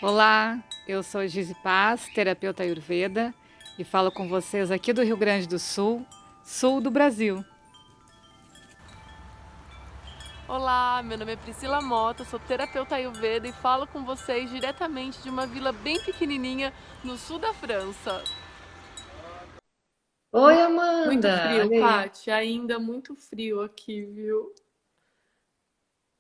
Olá, eu sou Gizi Paz, terapeuta Ayurveda, e falo com vocês aqui do Rio Grande do Sul, sul do Brasil. Olá, meu nome é Priscila Mota, sou terapeuta Ayurveda e falo com vocês diretamente de uma vila bem pequenininha no sul da França. Oi, Muito Amanda, frio, olha aí. Paty, ainda muito frio aqui, viu?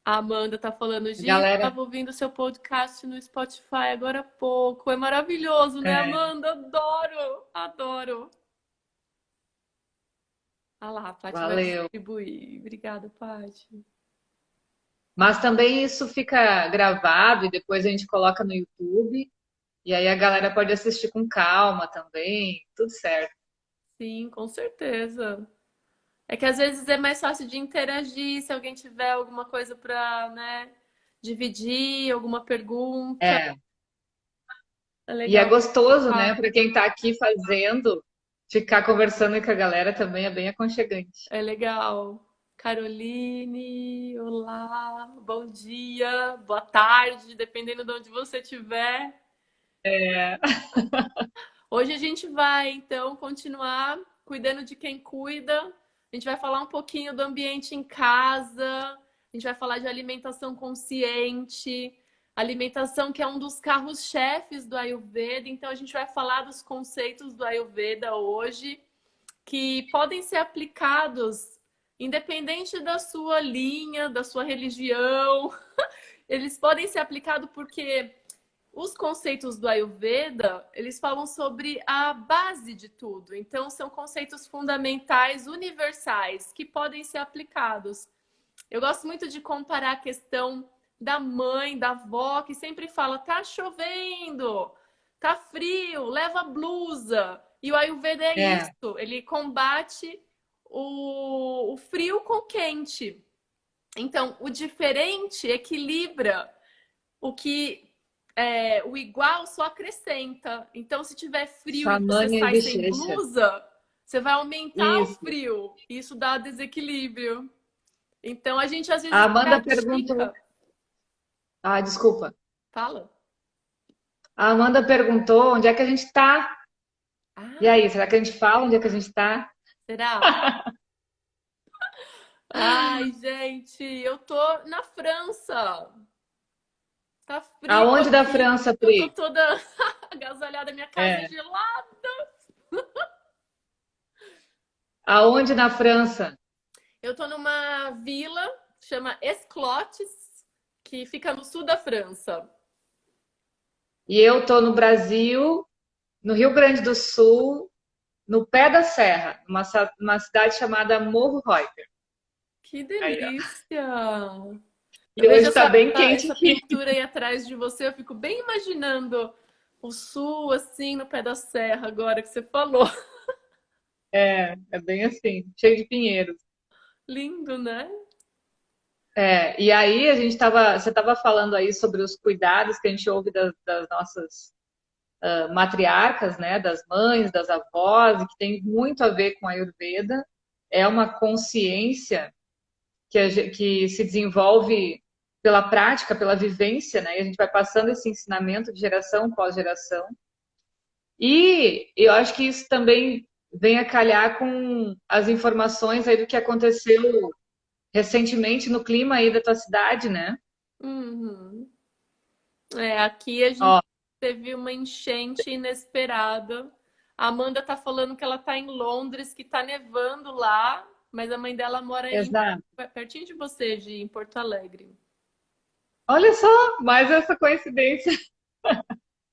A Amanda tá falando, Gi, Galera, estava ouvindo seu podcast no Spotify agora há pouco. É maravilhoso, né, é, Amanda? Adoro, adoro. Ah lá, a Paty vai valeu. distribuir. Obrigada, Paty. Mas também isso fica gravado e depois a gente coloca no YouTube. E aí a galera pode assistir com calma também, tudo certo. Sim, com certeza. É que às vezes é mais fácil de interagir se alguém tiver alguma coisa para, né, dividir, alguma pergunta. É, É e é legal gostoso, né, participar. para quem tá aqui fazendo, ficar conversando com a galera também é bem aconchegante. É legal. Caroline, olá, bom dia, boa tarde, dependendo de onde você estiver. Hoje a gente vai, então, continuar cuidando de quem cuida. A gente vai falar um pouquinho do ambiente em casa, a gente vai falar de alimentação consciente, alimentação que é um dos carros-chefes do Ayurveda. Então, a gente vai falar dos conceitos do Ayurveda hoje, que podem ser aplicados independente da sua linha, da sua religião. Eles podem ser aplicados porque os conceitos do Ayurveda, eles falam sobre a base de tudo. Então, são conceitos fundamentais, universais, que podem ser aplicados. Eu gosto muito de comparar a questão da mãe, da avó, que sempre fala: tá chovendo, tá frio, leva blusa. E o Ayurveda é É, isso, ele combate o frio com o quente. Então, o diferente equilibra o que o igual só acrescenta. Então, se tiver frio e você Samanya e sai sem Vishecha. blusa, você vai aumentar o Isso. frio. Isso dá desequilíbrio. Então, a gente às A vezes Amanda perguntou. pratica. Ah, desculpa. Fala. A Amanda perguntou onde é que a gente tá. E Ah, aí, será que a gente fala onde é que a gente tá? será? Ai, gente, eu tô na França. Tá frio Aonde da aqui. França, Eu tô Pri? toda agasalhada, minha casa é É. gelada. Aonde na França? Eu tô numa vila, chama Esclotes, que fica no sul da França. E eu tô no Brasil, no Rio Grande do Sul, no pé da serra, numa cidade chamada Morro Reuter. Que Aí, ó. delícia! Eu E vejo hoje tá bem quente essa aqui. pintura aí atrás de você, eu fico bem imaginando o sul, assim, no pé da serra, agora que você falou. É bem assim, cheio de pinheiros. Lindo, né? É, e aí você estava falando aí sobre os cuidados que a gente ouve das nossas matriarcas, né, das mães, das avós, e que tem muito a ver com a Ayurveda. É uma consciência que se desenvolve pela prática, pela vivência, né? E a gente vai passando esse ensinamento de geração pós geração. E eu acho que isso também vem a calhar com as informações aí do que aconteceu recentemente no clima aí da tua cidade, né? Uhum. É, aqui a gente Ó, teve uma enchente inesperada. A Amanda tá falando que ela tá em Londres, que tá nevando lá, mas a mãe dela mora exato. pertinho de você, em Porto Alegre. Olha só, mais essa coincidência.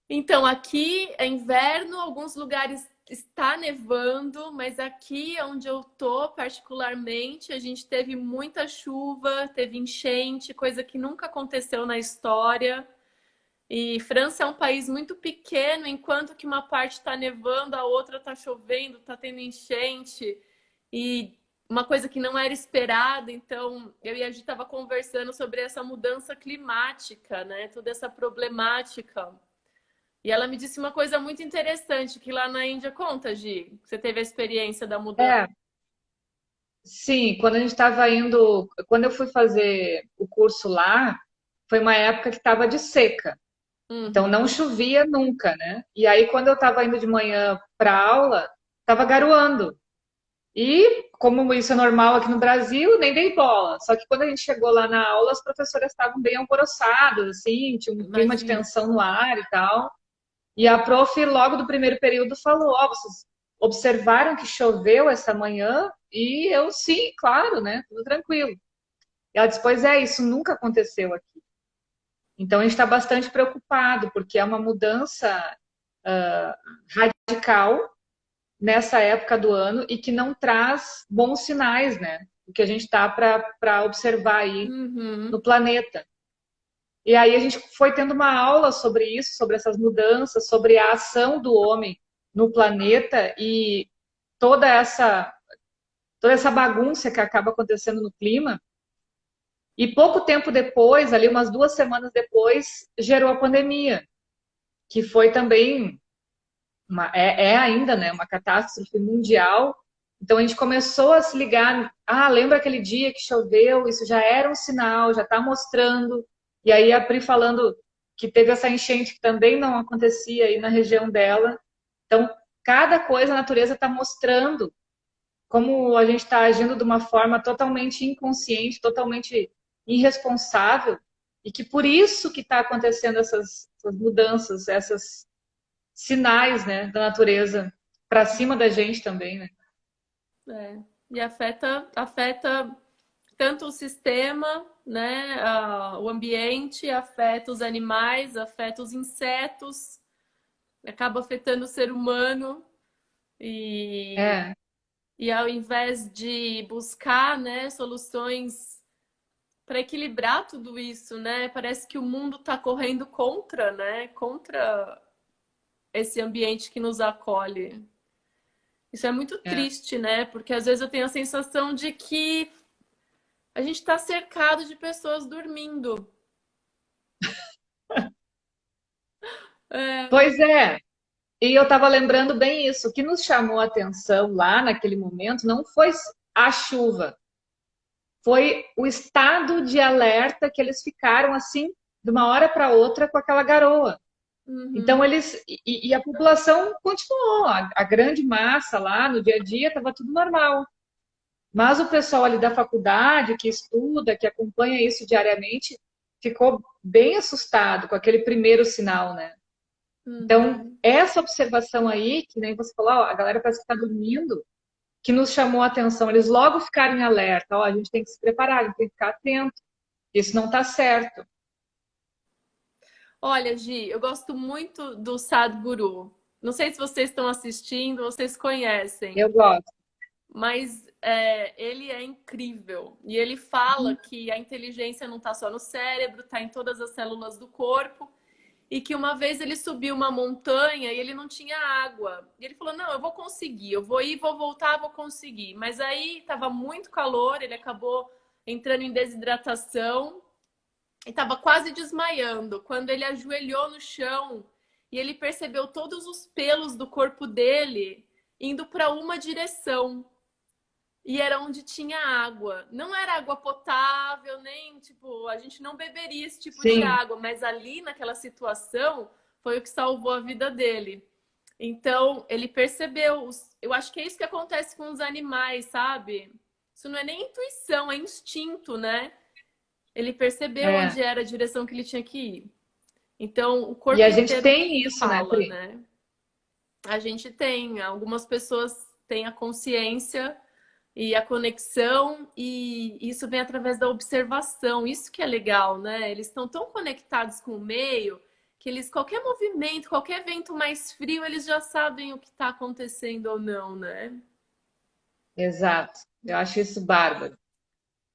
Então, aqui é inverno, alguns lugares está nevando, mas aqui onde eu tô, particularmente, a gente teve muita chuva, teve enchente, coisa que nunca aconteceu na história. E França é um país muito pequeno, enquanto que uma parte está nevando, a outra está chovendo, está tendo enchente. E uma coisa que não era esperada, então eu e a gente estava conversando sobre essa mudança climática, né? Toda essa problemática. E ela me disse uma coisa muito interessante, que lá na Índia, conta, Gi, você teve a experiência da mudança. É, sim, quando a gente estava quando eu fui fazer o curso lá, foi uma época que estava de seca. Então Uhum. não chovia nunca, né? E aí quando eu estava indo de manhã para aula, estava garoando. E como isso é normal aqui no Brasil, nem dei bola. Só que quando a gente chegou lá na aula, as professoras estavam bem alvoroçadas, assim, tinha um clima de Imagina. tensão no ar e tal. E a prof, logo do primeiro período, falou: Ó, vocês observaram que choveu essa manhã? E eu, sim, claro, né? Tudo tranquilo. E ela disse: Pois é, isso nunca aconteceu aqui. Então a gente está bastante preocupado, porque é uma mudança radical nessa época do ano e que não traz bons sinais, né? O que a gente está para observar aí Uhum. no planeta. E aí a gente foi tendo uma aula sobre isso, sobre essas mudanças, sobre a ação do homem no planeta e toda essa toda essa bagunça que acaba acontecendo no clima. E pouco tempo depois, ali umas 2 semanas depois, gerou a pandemia, que foi também é ainda, né, uma catástrofe mundial. Então a gente começou a se ligar, lembra aquele dia que choveu? Isso já era um sinal, já está mostrando. E aí a Pri falando que teve essa enchente que também não acontecia aí na região dela. Então, cada coisa a natureza está mostrando como a gente está agindo de uma forma totalmente inconsciente, totalmente irresponsável, e que por isso que está acontecendo essas mudanças, esses sinais, né, da natureza para cima da gente também, né? É. E afeta tanto o sistema, né, o ambiente, afeta os animais, afeta os insetos, acaba afetando o ser humano e, É, e ao invés de buscar, né, soluções para equilibrar tudo isso, né, parece que o mundo está correndo contra, né, contra esse ambiente que nos acolhe. Isso é muito é. triste, né? Porque às vezes eu tenho a sensação de que a gente está cercado de pessoas dormindo. É. Pois é. E eu estava lembrando bem isso. O que nos chamou a atenção lá naquele momento não foi a chuva, foi o estado de alerta que eles ficaram assim, de uma hora para outra, com aquela garoa. Então Uhum. eles e a população continuou, a grande massa lá no dia a dia estava tudo normal. Mas o pessoal ali da faculdade que estuda, que acompanha isso diariamente, ficou bem assustado com aquele primeiro sinal, né? Então, Uhum. essa observação aí, que nem você falou, ó, a galera parece que está dormindo, que nos chamou a atenção. Eles logo ficaram em alerta, ó, a gente tem que se preparar, a gente tem que ficar atento. Isso não está certo. Olha, Gi, eu gosto muito do Sadhguru. Não sei se vocês estão assistindo, vocês conhecem, Eu gosto. mas ele é incrível. E ele fala que a inteligência não está só no cérebro, está em todas as células do corpo. E que uma vez ele subiu uma montanha e ele não tinha água. E ele falou: Não, eu vou conseguir, eu vou ir, vou voltar, vou conseguir. Mas aí estava muito calor, ele acabou entrando em desidratação e estava quase desmaiando. Quando ele ajoelhou no chão e ele percebeu todos os pelos do corpo dele indo para uma direção. E era onde tinha água. Não era água potável, nem tipo, a gente não beberia esse tipo de Sim, água, mas ali naquela situação foi o que salvou a vida dele. Então, ele percebeu, eu acho que é isso que acontece com os animais, sabe? Isso não é nem intuição, é instinto, né? Ele percebeu é. onde era a direção que ele tinha que ir. Então, o E corpo a gente inteiro tem isso, né, fala, Pri? né? A gente tem, algumas pessoas têm a consciência e a conexão, e isso vem através da observação. Isso que é legal, né? Eles estão tão conectados com o meio que eles, qualquer movimento, qualquer vento mais frio, eles já sabem o que está acontecendo ou não, né? Exato. Eu acho isso bárbaro.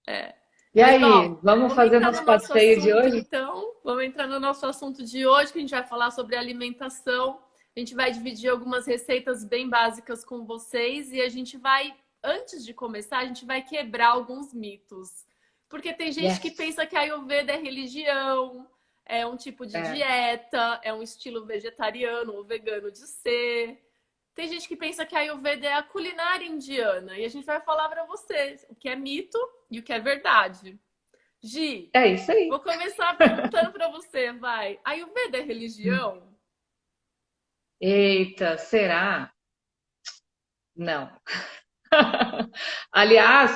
É. E Mas, aí, ó, vamos vamos fazer entrar no nosso nosso passeio de assunto, hoje? então. Vamos entrar no nosso assunto de hoje, que a gente vai falar sobre alimentação. A gente vai dividir algumas receitas bem básicas com vocês e a gente vai, antes de começar, a gente vai quebrar alguns mitos. Porque tem gente que Yes. pensa que a Ayurveda é religião, é um tipo de É, dieta, é um estilo vegetariano ou vegano de ser. Tem gente que pensa que a Ayurveda é a culinária indiana e a gente vai falar para vocês o que é mito e o que é verdade. Gi, É isso aí. vou começar perguntando para você, vai. Ayurveda é religião? Eita, será? Não. Aliás,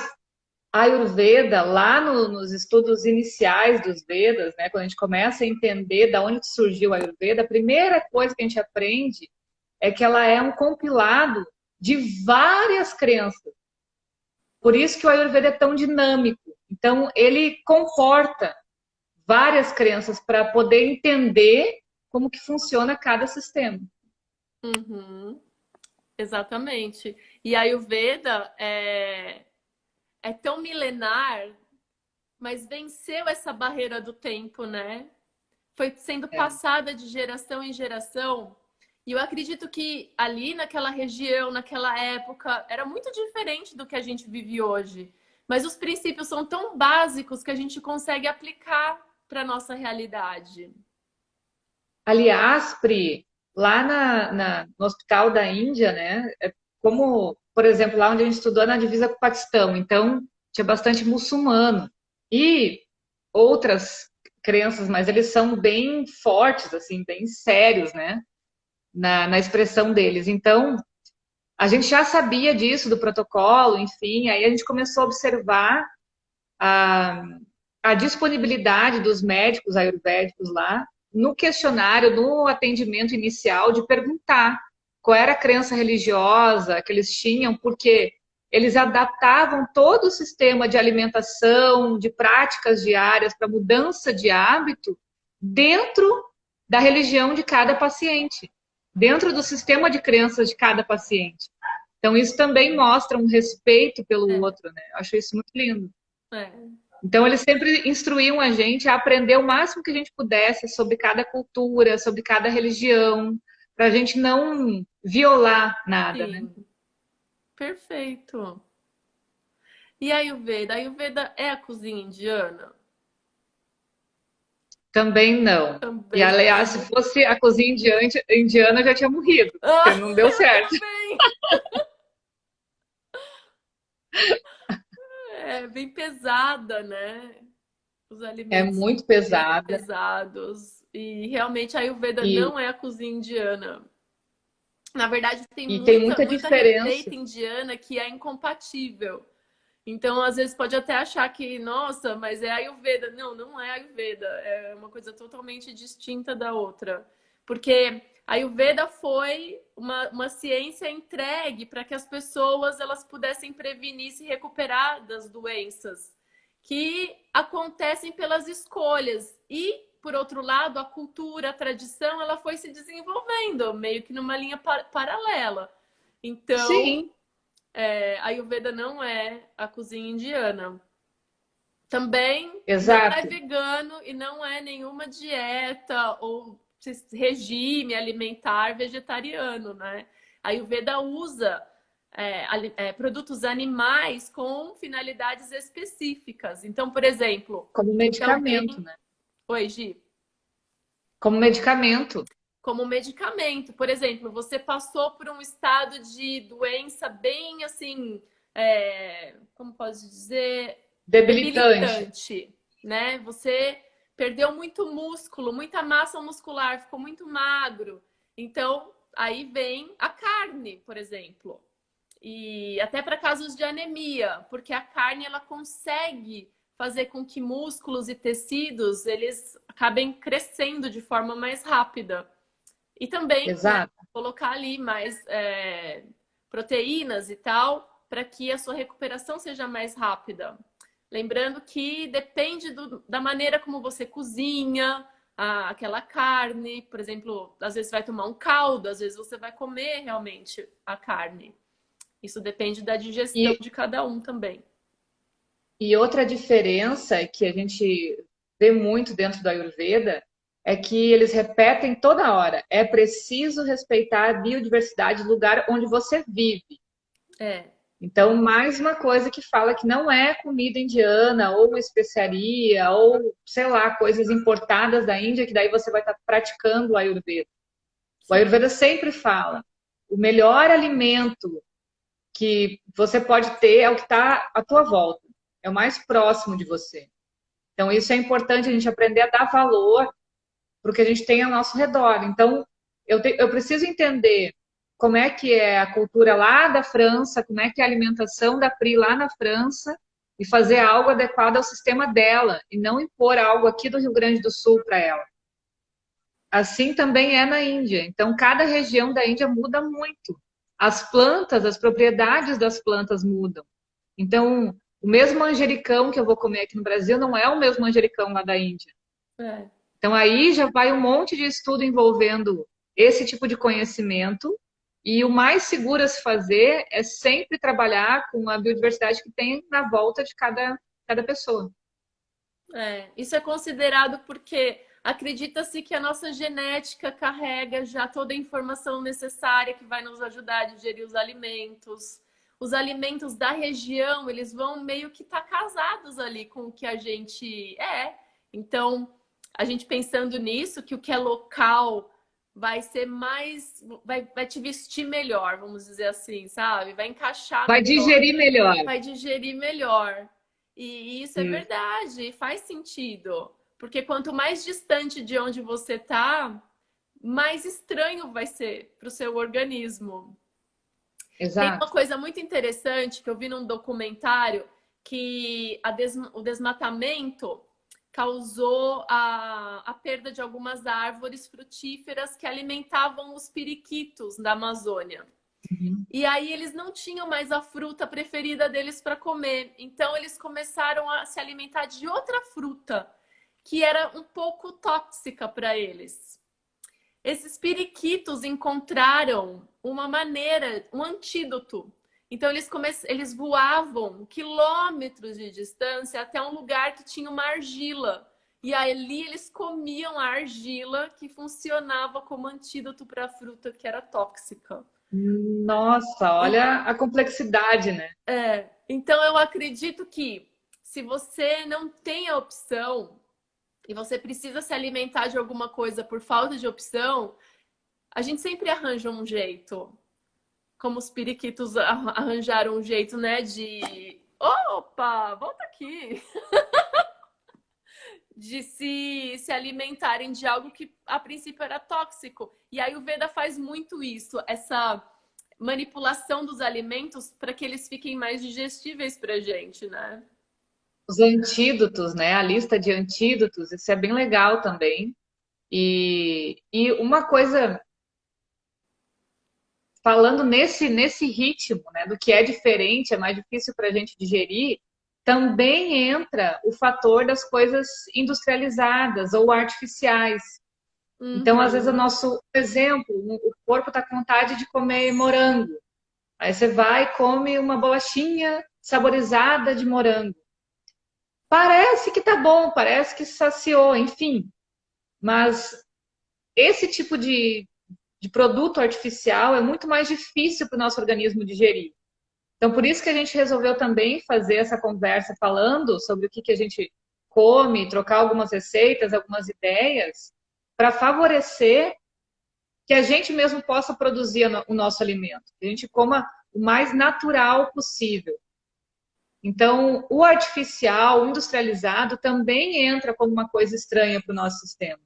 a Ayurveda, lá nos estudos iniciais dos Vedas, né, quando a gente começa a entender da onde surgiu a Ayurveda, a primeira coisa que a gente aprende é que ela é um compilado de várias crenças. Por isso que o Ayurveda é tão dinâmico. Então, ele comporta várias crenças para poder entender como que funciona cada sistema. Uhum, exatamente. E a Ayurveda é tão milenar, mas venceu essa barreira do tempo, né? Foi sendo É. passada de geração em geração. E eu acredito que ali naquela região, naquela época, era muito diferente do que a gente vive hoje. Mas os princípios são tão básicos que a gente consegue aplicar para a nossa realidade. Aliás, Pri, lá no Hospital da Índia, né, como, por exemplo, lá onde a gente estudou na divisa com o Paquistão, então tinha bastante muçulmano e outras crenças, mas eles são bem fortes, assim, bem sérios, né, na expressão deles. Então, a gente já sabia disso, do protocolo, enfim, aí a gente começou a observar a, a disponibilidade dos médicos ayurvédicos lá no questionário, no atendimento inicial, de perguntar qual era a crença religiosa que eles tinham, porque eles adaptavam todo o sistema de alimentação, de práticas diárias para mudança de hábito dentro da religião de cada paciente, dentro do sistema de crenças de cada paciente. Então, isso também mostra um respeito pelo É, outro, né? Eu acho isso muito lindo. é, Então, eles sempre instruíam a gente a aprender o máximo que a gente pudesse sobre cada cultura, sobre cada religião, para a gente não violar nada, né? sim, perfeito. E a Ayurveda? A Ayurveda é a cozinha indiana? Também não. E, Também aliás, se não. fosse a cozinha indiana, já tinha morrido, porque Ah, não deu eu certo. também! É bem pesada, né? Os É alimentos são muito bem pesada pesados. E realmente a Ayurveda e, não é a cozinha indiana. Na verdade, tem e tem muita muita diferença. receita indiana que é incompatível. Então, às vezes, pode até achar que, nossa, mas é Ayurveda. Não, não é Ayurveda. É uma coisa totalmente distinta da outra. Porque a Ayurveda foi uma ciência entregue para que as pessoas elas pudessem prevenir e se recuperar das doenças que acontecem pelas escolhas. E, por outro lado, a cultura, a tradição, ela foi se desenvolvendo, meio que numa linha paralela. Então, Sim, a Ayurveda não é a cozinha indiana. Também não é exato. vegano e não é nenhuma dieta ou regime alimentar vegetariano, né? A Ayurveda usa produtos animais com finalidades específicas. Então, por exemplo, Como medicamento, também. né? Oi, Gi. Como medicamento. Como medicamento. Por exemplo, você passou por um estado de doença bem assim, como posso dizer, Debilitante. debilitante, né? Você perdeu muito músculo, muita massa muscular, ficou muito magro. Então, aí vem a carne, por exemplo. E até para casos de anemia, porque a carne ela consegue fazer com que músculos e tecidos eles acabem crescendo de forma mais rápida. E também, né, Exato. colocar ali mais proteínas e tal, para que a sua recuperação seja mais rápida. Lembrando que depende da maneira como você cozinha aquela carne. Por exemplo, às vezes você vai tomar um caldo, às vezes você vai comer realmente a carne. Isso depende da digestão E de cada um também. E outra diferença que a gente vê muito dentro do Ayurveda é que eles repetem toda hora: é preciso respeitar a biodiversidade do lugar onde você vive. É, Então, mais uma coisa que fala que não é comida indiana ou especiaria ou, sei lá, coisas importadas da Índia, que daí você vai estar praticando o Ayurveda. O sim. Ayurveda sempre fala: o melhor alimento que você pode ter é o que está à tua volta, é o mais próximo de você. Então, isso é importante a gente aprender a dar valor para o que a gente tem ao nosso redor. Então, eu preciso entender como é que é a cultura lá da França, como é que é a alimentação da Pri lá na França, e fazer algo adequado ao sistema dela, e não impor algo aqui do Rio Grande do Sul para ela. Assim também é na Índia. Então, cada região da Índia muda muito. As plantas, as propriedades das plantas mudam. Então, o mesmo manjericão que eu vou comer aqui no Brasil não é o mesmo manjericão lá da Índia. É. Então, aí já vai um monte de estudo envolvendo esse tipo de conhecimento. E o mais seguro a se fazer é sempre trabalhar com a biodiversidade que tem na volta de cada pessoa. Isso é considerado porque acredita-se que a nossa genética carrega já toda a informação necessária que vai nos ajudar a digerir os alimentos. Os alimentos da região, eles vão meio que estar casados ali com o que a gente é. Então, a gente pensando nisso, que o que é local vai ser mais... vai te vestir melhor, vamos dizer assim, sabe? Vai encaixar Vai melhor. digerir melhor. Vai digerir melhor. E isso é verdade, faz sentido. Porque quanto mais distante de onde você tá, mais estranho vai ser para o seu organismo. Tem Exato. uma coisa muito interessante que eu vi num documentário que o desmatamento causou a perda de algumas árvores frutíferas que alimentavam os periquitos da Amazônia. E aí eles não tinham mais a fruta preferida deles para comer. Então eles começaram a se alimentar de outra fruta que era um pouco tóxica para eles. Esses periquitos encontraram uma maneira, um antídoto. Então eles voavam quilômetros de distância até um lugar que tinha uma argila. E ali eles comiam a argila que funcionava como antídoto para a fruta que era tóxica. Nossa, olha a complexidade, né? Então eu acredito que se você não tem a opção e você precisa se alimentar de alguma coisa por falta de opção, a gente sempre arranja um jeito. Como os periquitos arranjaram um jeito, né, de... Opa, volta aqui! De se alimentarem de algo que a princípio era tóxico. E aí o Veda faz muito isso, essa manipulação dos alimentos para que eles fiquem mais digestíveis para a gente, né? Os antídotos, né? A lista de antídotos, isso é bem legal também. E uma coisa, falando nesse ritmo, né, do que é diferente, é mais difícil para a gente digerir, também entra o fator das coisas industrializadas ou artificiais. Então, às vezes, o nosso exemplo, o corpo está com vontade de comer morango. Aí você vai e come uma bolachinha saborizada de morango. Parece que tá bom, parece que saciou, enfim. Mas esse tipo de produto artificial é muito mais difícil para o nosso organismo digerir. Então, por isso que a gente resolveu também fazer essa conversa falando sobre o que a gente come, trocar algumas receitas, algumas ideias, para favorecer que a gente mesmo possa produzir o nosso alimento, que a gente coma o mais natural possível. Então, o artificial, o industrializado, também entra como uma coisa estranha para o nosso sistema.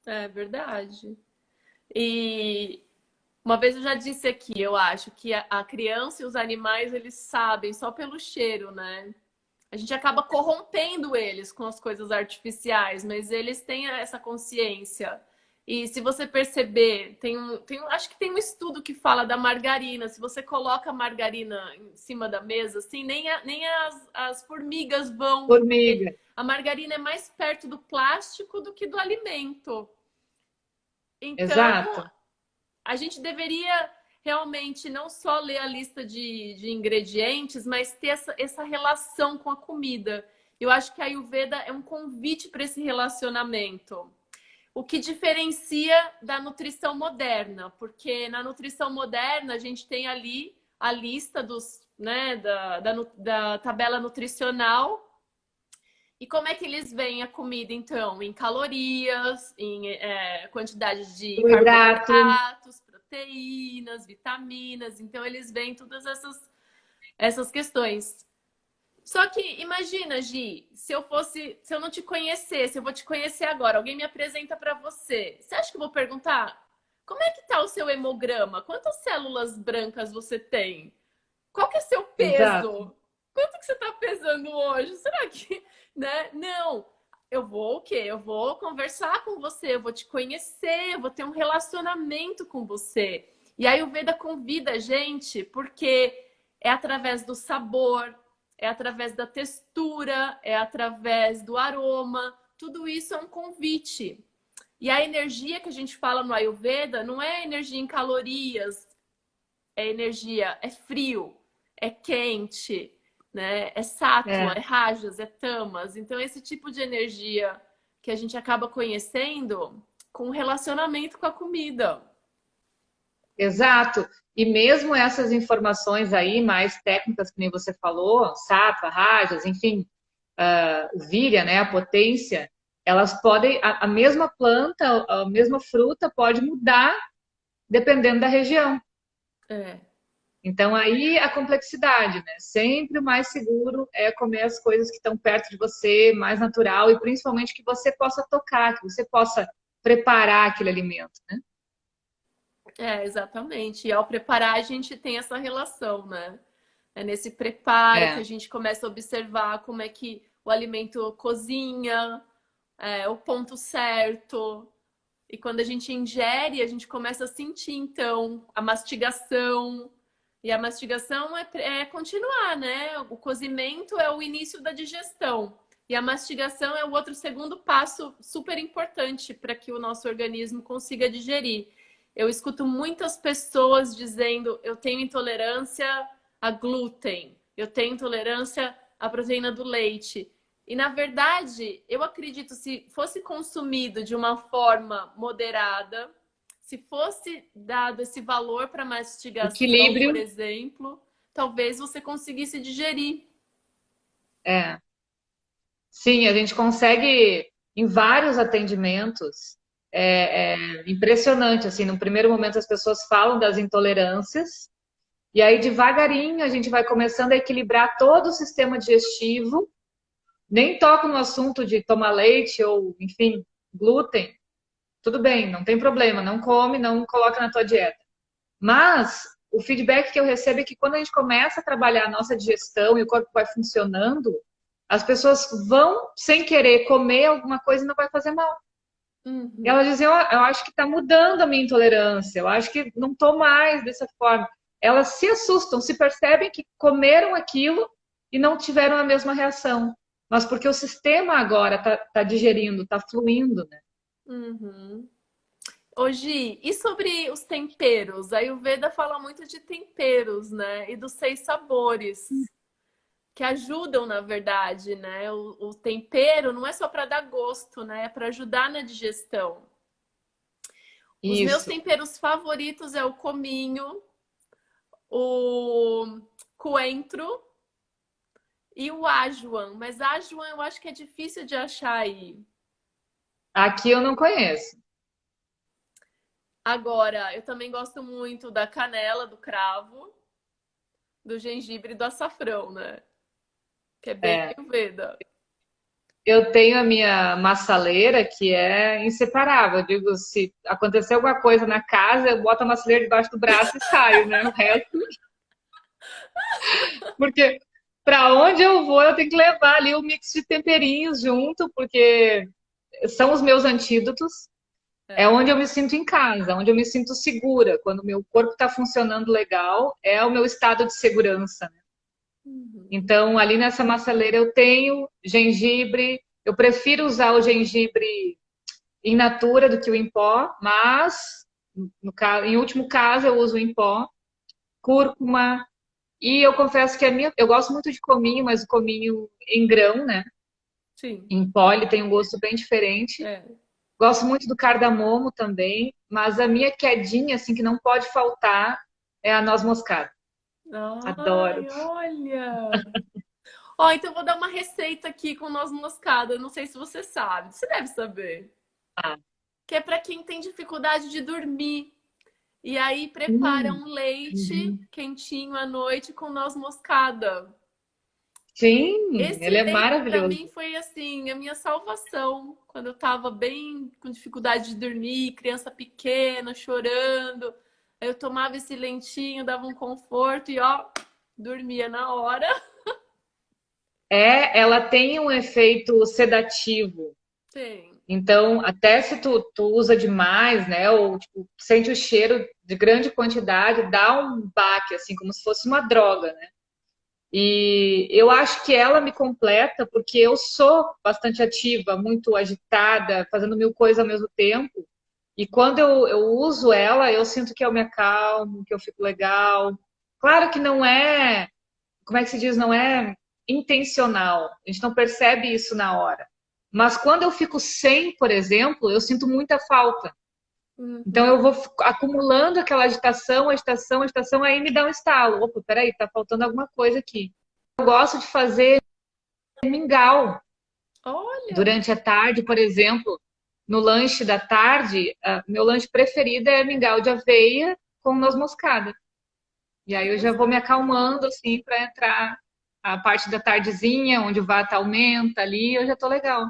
É verdade. E uma vez eu já disse aqui, eu acho que a criança e os animais, eles sabem só pelo cheiro, né? A gente acaba corrompendo eles com as coisas artificiais, mas eles têm essa consciência. E se você perceber, acho que tem um estudo que fala da margarina. Se você coloca a margarina em cima da mesa, assim, nem as formigas vão. Formiga. A margarina é mais perto do plástico do que do alimento. Então, Exato. a gente deveria realmente não só ler a lista de ingredientes, mas ter essa relação com a comida. Eu acho que a Ayurveda é um convite para esse relacionamento. O que diferencia da nutrição moderna, porque na nutrição moderna a gente tem ali a lista da tabela nutricional. E como é que eles veem a comida, então? Em calorias, em quantidade de carboidratos, proteínas, vitaminas. Então, eles veem todas essas questões. Só que imagina, Gi, se eu não te conhecesse, eu vou te conhecer agora, alguém me apresenta pra você. Você acha que eu vou perguntar? Como é que tá o seu hemograma? Quantas células brancas você tem? Qual que é seu Exato. peso? Quanto que você tá pesando hoje? Será que, né? Não. Eu vou o quê? Eu vou conversar com você, eu vou te conhecer, eu vou ter um relacionamento com você. E aí o Veda convida a gente porque é através do sabor, é através da textura, é através do aroma. Tudo isso é um convite. E a energia que a gente fala no Ayurveda não é energia em calorias, é energia, é frio, é quente, né? É sattva, É, é rajas, é tamas. Então, esse tipo de energia que a gente acaba conhecendo com o relacionamento com a comida. exato. E mesmo essas informações aí mais técnicas, que nem você falou, sattva, rajas, enfim, o virya, né, a potência, elas podem, a mesma planta, a mesma fruta pode mudar dependendo da região. É, Então aí a complexidade, né? Sempre o mais seguro é comer as coisas que estão perto de você, mais natural e principalmente que você possa tocar, que você possa preparar aquele alimento, né? exatamente. E ao preparar, a gente tem essa relação, né? É nesse preparo que É, a gente começa a observar como é que o alimento cozinha, o ponto certo. E quando a gente ingere, a gente começa a sentir, então, a mastigação. E a mastigação é continuar, né? O cozimento é o início da digestão. E a mastigação é o outro segundo passo super importante para que o nosso organismo consiga digerir. Eu escuto muitas pessoas dizendo: eu tenho intolerância a glúten, eu tenho intolerância à proteína do leite. E na verdade, eu acredito se fosse consumido de uma forma moderada, se fosse dado esse valor para mastigação, por equilíbrio, exemplo, talvez você conseguisse digerir. é. Sim, a gente consegue em vários atendimentos. É impressionante, assim, no primeiro momento as pessoas falam das intolerâncias, e aí devagarinho a gente vai começando a equilibrar todo o sistema digestivo. Nem toco no assunto de tomar leite ou, enfim, glúten. Tudo bem, não tem problema, não come, não coloca na tua dieta. Mas o feedback que eu recebo é que quando a gente começa a trabalhar a nossa digestão e o corpo vai funcionando, as pessoas vão, sem querer, comer alguma coisa e não vai fazer mal. E Uhum. elas dizem, eu acho que está mudando a minha intolerância, eu acho que não estou mais dessa forma. Elas se assustam, se percebem que comeram aquilo e não tiveram a mesma reação. Mas porque o sistema agora está digerindo, está fluindo, né? Uhum. Hoje, e sobre os temperos? A Ayurveda fala muito de temperos, né? E dos 6 sabores, que ajudam, na verdade, né? O tempero não é só para dar gosto, né? É para ajudar na digestão. Os meus Isso. temperos favoritos é o cominho, o coentro e o ajuan. Mas ajuan eu acho que é difícil de achar aí. Aqui eu não conheço. Agora, eu também gosto muito da canela, do cravo, do gengibre e do açafrão, né? Que é bem É, Ayurveda. eu tenho a minha maçaleira que é inseparável. Eu digo, se acontecer alguma coisa na casa, eu boto a maçaleira debaixo do braço e saio, né? O resto, porque para onde eu vou, eu tenho que levar ali o mix de temperinhos junto, porque são os meus antídotos. É É. onde eu me sinto em casa, onde eu me sinto segura. Quando o meu corpo está funcionando legal, é o meu estado de segurança. Uhum. Então, ali nessa maçaleira eu tenho gengibre. Eu prefiro usar o gengibre in natura do que o em pó, mas em último caso eu uso o em pó, cúrcuma. E eu confesso que eu gosto muito de cominho, mas o cominho em grão, né? Sim. Em pó ele tem um gosto bem diferente. É. Gosto muito do cardamomo também, mas a minha quedinha, assim, que não pode faltar é a noz moscada. Adoro. Ai, olha! Ó, então eu vou dar uma receita aqui com noz moscada. Não sei se você sabe. Você deve saber. Que é para quem tem dificuldade de dormir. E aí prepara Hum, um leite uhum. quentinho à noite com noz moscada. Sim, Esse ele é leite para maravilhoso. mim foi assim, a minha salvação, quando eu estava bem com dificuldade de dormir, criança pequena, chorando. Aí eu tomava esse lentinho, dava um conforto e ó, dormia na hora. Ela tem um efeito sedativo. Tem. Então, até se tu usa demais, né, ou tipo, sente o cheiro de grande quantidade, dá um baque, assim, como se fosse uma droga, né? E eu acho que ela me completa porque eu sou bastante ativa, muito agitada, fazendo mil coisas ao mesmo tempo. E quando eu uso ela, eu sinto que eu me acalmo, que eu fico legal. Claro que não é, como é que se diz, não é intencional. A gente não percebe isso na hora. Mas quando eu fico sem, por exemplo, eu sinto muita falta. Então Uhum. eu vou acumulando aquela agitação, agitação, agitação, aí me dá um estalo. Opa, peraí, tá faltando alguma coisa aqui. Eu gosto de fazer mingau Olha, durante a tarde, por exemplo, no lanche da tarde, meu lanche preferido é mingau de aveia com noz moscada. E aí eu já vou me acalmando assim para entrar a parte da tardezinha, onde o vata aumenta ali, eu já tô legal.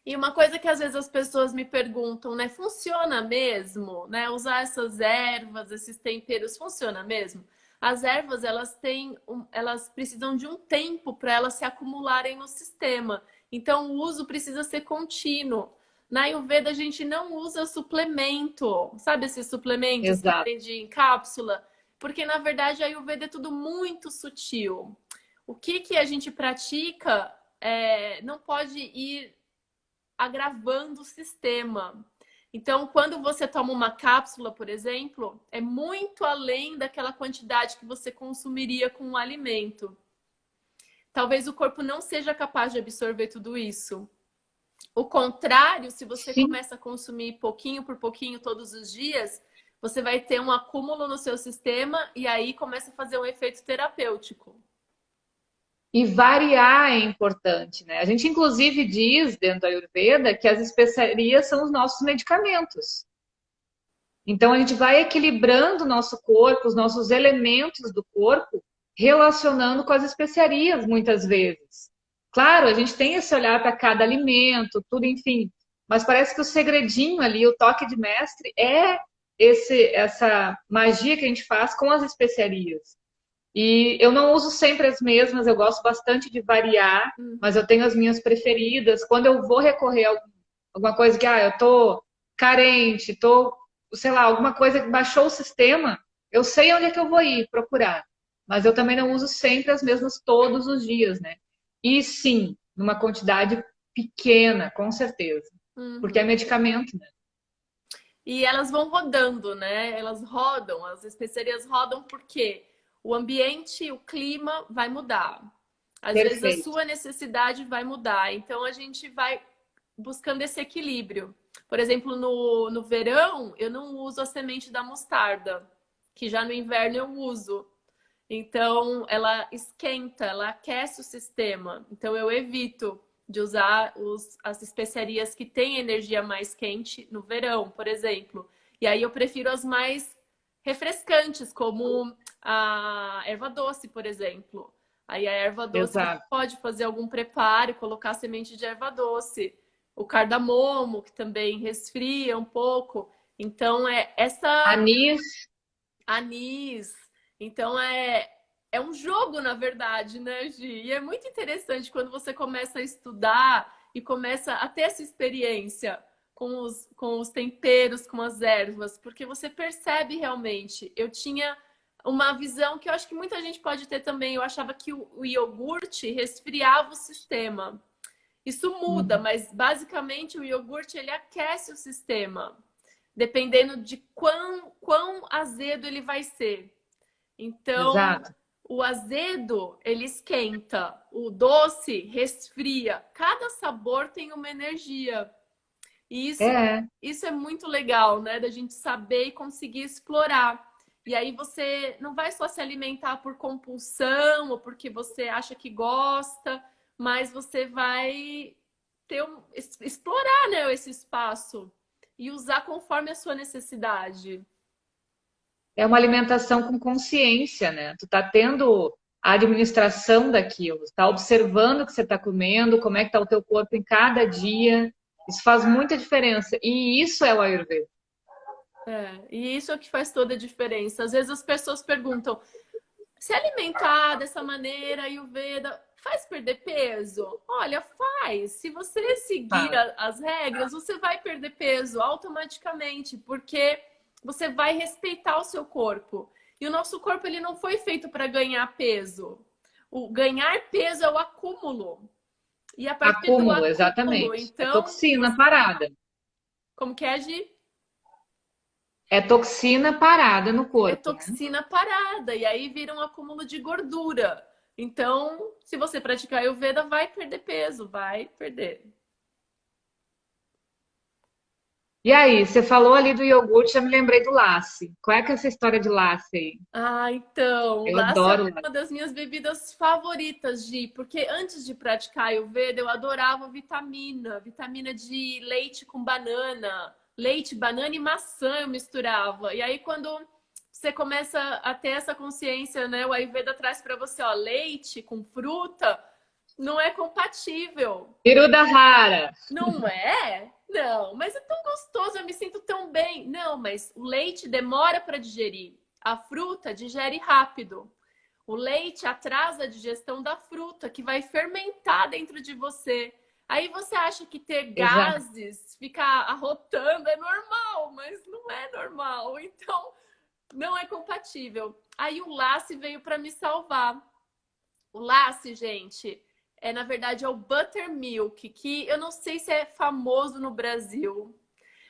e uma coisa que às vezes as pessoas me perguntam, né? Funciona mesmo, né? Usar essas ervas, esses temperos, funciona mesmo? As ervas, elas precisam de um tempo para elas se acumularem no sistema. Então, o uso precisa ser contínuo. Na Ayurveda, a gente não usa suplemento, sabe esses suplementos que Exato. vende em cápsula? Porque, na verdade, a Ayurveda é tudo muito sutil. O que a gente pratica não pode ir agravando o sistema. Então, quando você toma uma cápsula, por exemplo, é muito além daquela quantidade que você consumiria com um alimento. Talvez o corpo não seja capaz de absorver tudo isso. O contrário, se você Sim. começa a consumir pouquinho por pouquinho todos os dias, você vai ter um acúmulo no seu sistema e aí começa a fazer um efeito terapêutico. E variar é importante, né? A gente, inclusive, diz dentro da Ayurveda que as especiarias são os nossos medicamentos. Então, a gente vai equilibrando o nosso corpo, os nossos elementos do corpo, relacionando com as especiarias, muitas vezes. Claro, a gente tem esse olhar para cada alimento, tudo, enfim. Mas parece que o segredinho ali, o toque de mestre, é essa magia que a gente faz com as especiarias. E eu não uso sempre as mesmas, eu gosto bastante de variar, mas eu tenho as minhas preferidas. Quando eu vou recorrer a alguma coisa que, eu tô carente, sei lá, alguma coisa que baixou o sistema, eu sei onde é que eu vou ir procurar. Mas eu também não uso sempre as mesmas todos os dias, né? E sim, numa quantidade pequena, com certeza. Porque é Uhum. medicamento, né? E elas vão rodando, né? Elas rodam, as especiarias rodam porque o ambiente, o clima vai mudar. Às vezes a Perfeito. sua necessidade vai mudar. Então a gente vai buscando esse equilíbrio. Por exemplo, no verão, eu não uso a semente da mostarda, que já no inverno eu uso. Então, ela esquenta, ela aquece o sistema. Então, eu evito de usar as especiarias que têm energia mais quente no verão, por exemplo. E aí, eu prefiro as mais refrescantes, como a erva doce, por exemplo. Aí, a erva doce, você Exato. pode fazer algum preparo, colocar semente de erva doce. O cardamomo, que também resfria um pouco. Então, essa Anis, anis. Então é um jogo, na verdade, né, Gi? E é muito interessante quando você começa a estudar e começa a ter essa experiência com os temperos, com as ervas, porque você percebe realmente. Eu tinha uma visão que eu acho que muita gente pode ter também. Eu achava que o iogurte resfriava o sistema. Isso muda, mas basicamente o iogurte ele aquece o sistema dependendo de quão azedo ele vai ser. Então, exato. o azedo, ele esquenta, o doce resfria. Cada sabor tem uma energia. E É. isso é muito legal, né? Da gente saber e conseguir explorar. E aí você não vai só se alimentar por compulsão ou porque você acha que gosta, mas você vai explorar, né, esse espaço e usar conforme a sua necessidade. É uma alimentação com consciência, né? Tu tá tendo a administração daquilo, está observando o que você está comendo, como é que está o teu corpo em cada dia. Isso faz muita diferença. E isso é o Ayurveda. E isso é o que faz toda a diferença. Às vezes as pessoas perguntam, se alimentar dessa maneira, Ayurveda, faz perder peso? Olha, faz. Se você seguir as regras, você vai perder peso automaticamente, porque você vai respeitar o seu corpo. E o nosso corpo ele não foi feito para ganhar peso. O ganhar peso é o acúmulo. E a partir do acúmulo, exatamente. então, é toxina parada. Como que é, Gi? É toxina parada no corpo. É toxina parada. E aí vira um acúmulo de gordura. Então, se você praticar Ayurveda, vai perder peso, vai perder. E aí, você falou ali do iogurte, já me lembrei do Lassi. Qual é que é essa história de Lassi aí? Então, Eu Lassi adoro é uma das minhas bebidas favoritas, Gi, porque antes de praticar Ayurveda, eu adorava vitamina de leite com banana, leite, banana e maçã eu misturava. E aí, quando você começa a ter essa consciência, né, o Ayurveda traz para você, ó, leite com fruta, não é compatível. Peru rara. Não é? Não, mas é tão gostoso, eu me sinto tão bem. Não, mas o leite demora para digerir. A fruta digere rápido. O leite atrasa a digestão da fruta, que vai fermentar dentro de você. Aí você acha que ter gases, ficar arrotando é normal, mas não é normal. Então, não é compatível. Aí o Lassi veio para me salvar. O Lassi, gente, na verdade, é o buttermilk, que eu não sei se é famoso no Brasil,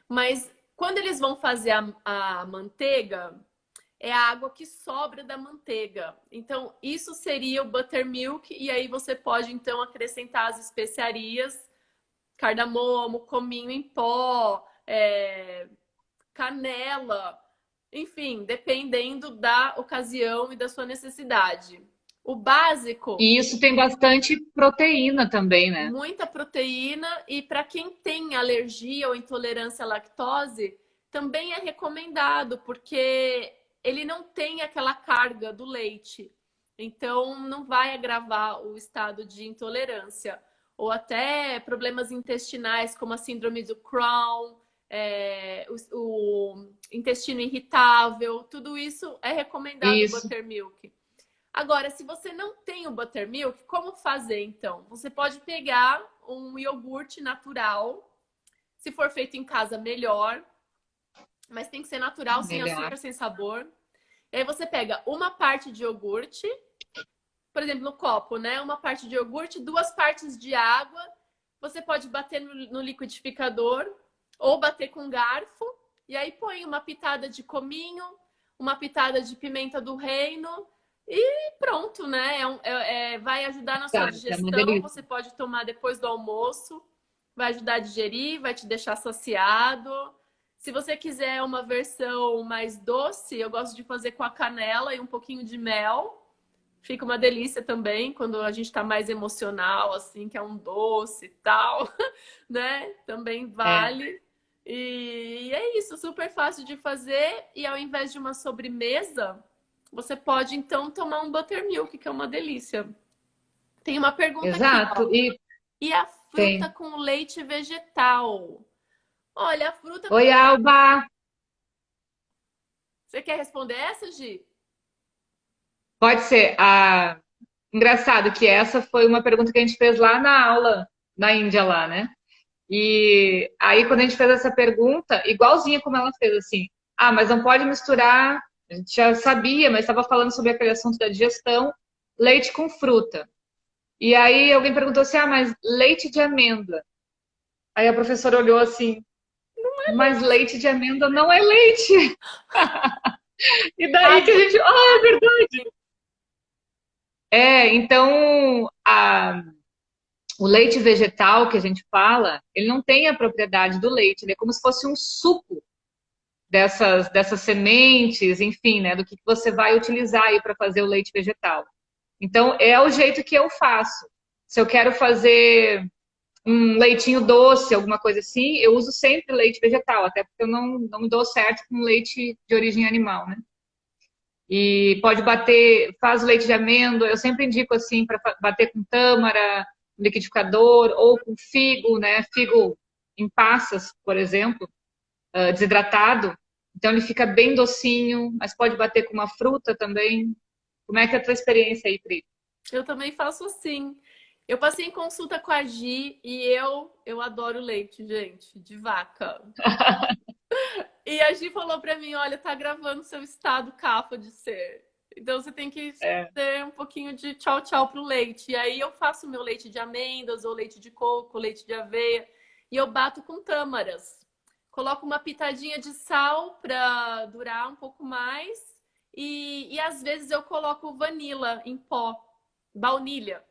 mas quando eles vão fazer a manteiga, é a água que sobra da manteiga. Então, isso seria o buttermilk, e aí você pode, então, acrescentar as especiarias, cardamomo, cominho em pó, canela, enfim, dependendo da ocasião e da sua necessidade. O básico... E isso tem bastante proteína também, né? Muita proteína, e para quem tem alergia ou intolerância à lactose, também é recomendado, porque ele não tem aquela carga do leite. Então, não vai agravar o estado de intolerância. Ou até problemas intestinais, como a síndrome do Crohn, o intestino irritável, tudo isso é recomendado o buttermilk. Agora, se você não tem o buttermilk, como fazer então? Você pode pegar um iogurte natural, se for feito em casa, melhor, mas tem que ser natural, sem açúcar, sem sabor. E aí você pega uma parte de iogurte, por exemplo, no copo, né? Uma parte de iogurte, 2 partes de água. Você pode bater no liquidificador ou bater com garfo. E aí põe uma pitada de cominho, uma pitada de pimenta do reino. E pronto, né? Vai ajudar na sua digestão. Você pode tomar depois do almoço. Vai ajudar a digerir, vai te deixar saciado. Se você quiser uma versão mais doce, eu gosto de fazer com a canela e um pouquinho de mel. Fica uma delícia também, quando a gente tá mais emocional, assim, que é um doce e tal, né? Também vale. E é isso, super fácil de fazer. E ao invés de uma sobremesa, você pode, então, tomar um buttermilk, que é uma delícia. Tem uma pergunta aqui. E a fruta com leite vegetal? Olha, a fruta... Oi, Alba! Você quer responder essa, Gi? Pode ser. Engraçado que essa foi uma pergunta que a gente fez lá na aula, na Índia lá, né? E aí, quando a gente fez essa pergunta, igualzinha como ela fez, assim, mas não pode misturar... A gente já sabia, mas estava falando sobre aquele assunto da digestão, leite com fruta. E aí alguém perguntou assim, mas leite de amêndoa. Aí a professora olhou assim, mas leite de amêndoa não é leite. E daí que a gente, é verdade. Então, o leite vegetal que a gente fala, ele não tem a propriedade do leite, ele é como se fosse um suco dessas sementes, enfim, né, do que você vai utilizar aí para fazer o leite vegetal. Então, é o jeito que eu faço. Se eu quero fazer um leitinho doce, alguma coisa assim, eu uso sempre leite vegetal, até porque eu não me dou certo com leite de origem animal, né? E pode bater, faz o leite de amêndoa, eu sempre indico assim para bater com tâmara, liquidificador, ou com figo, né? Figo em passas, por exemplo, desidratado. Então ele fica bem docinho, mas pode bater com uma fruta também. Como é que é a tua experiência aí, Pri? Eu também faço assim. Eu passei em consulta com a Gi e eu adoro leite, gente, de vaca. E a Gi falou pra mim, olha, tá gravando seu estado cafa de ser. Então você tem que É, ter um pouquinho de tchau, tchau pro leite. E aí eu faço meu leite de amêndoas, ou leite de coco, leite de aveia. E eu bato com tâmaras. Coloco uma pitadinha de sal pra durar um pouco mais. E às vezes eu coloco vanila em pó. Baunilha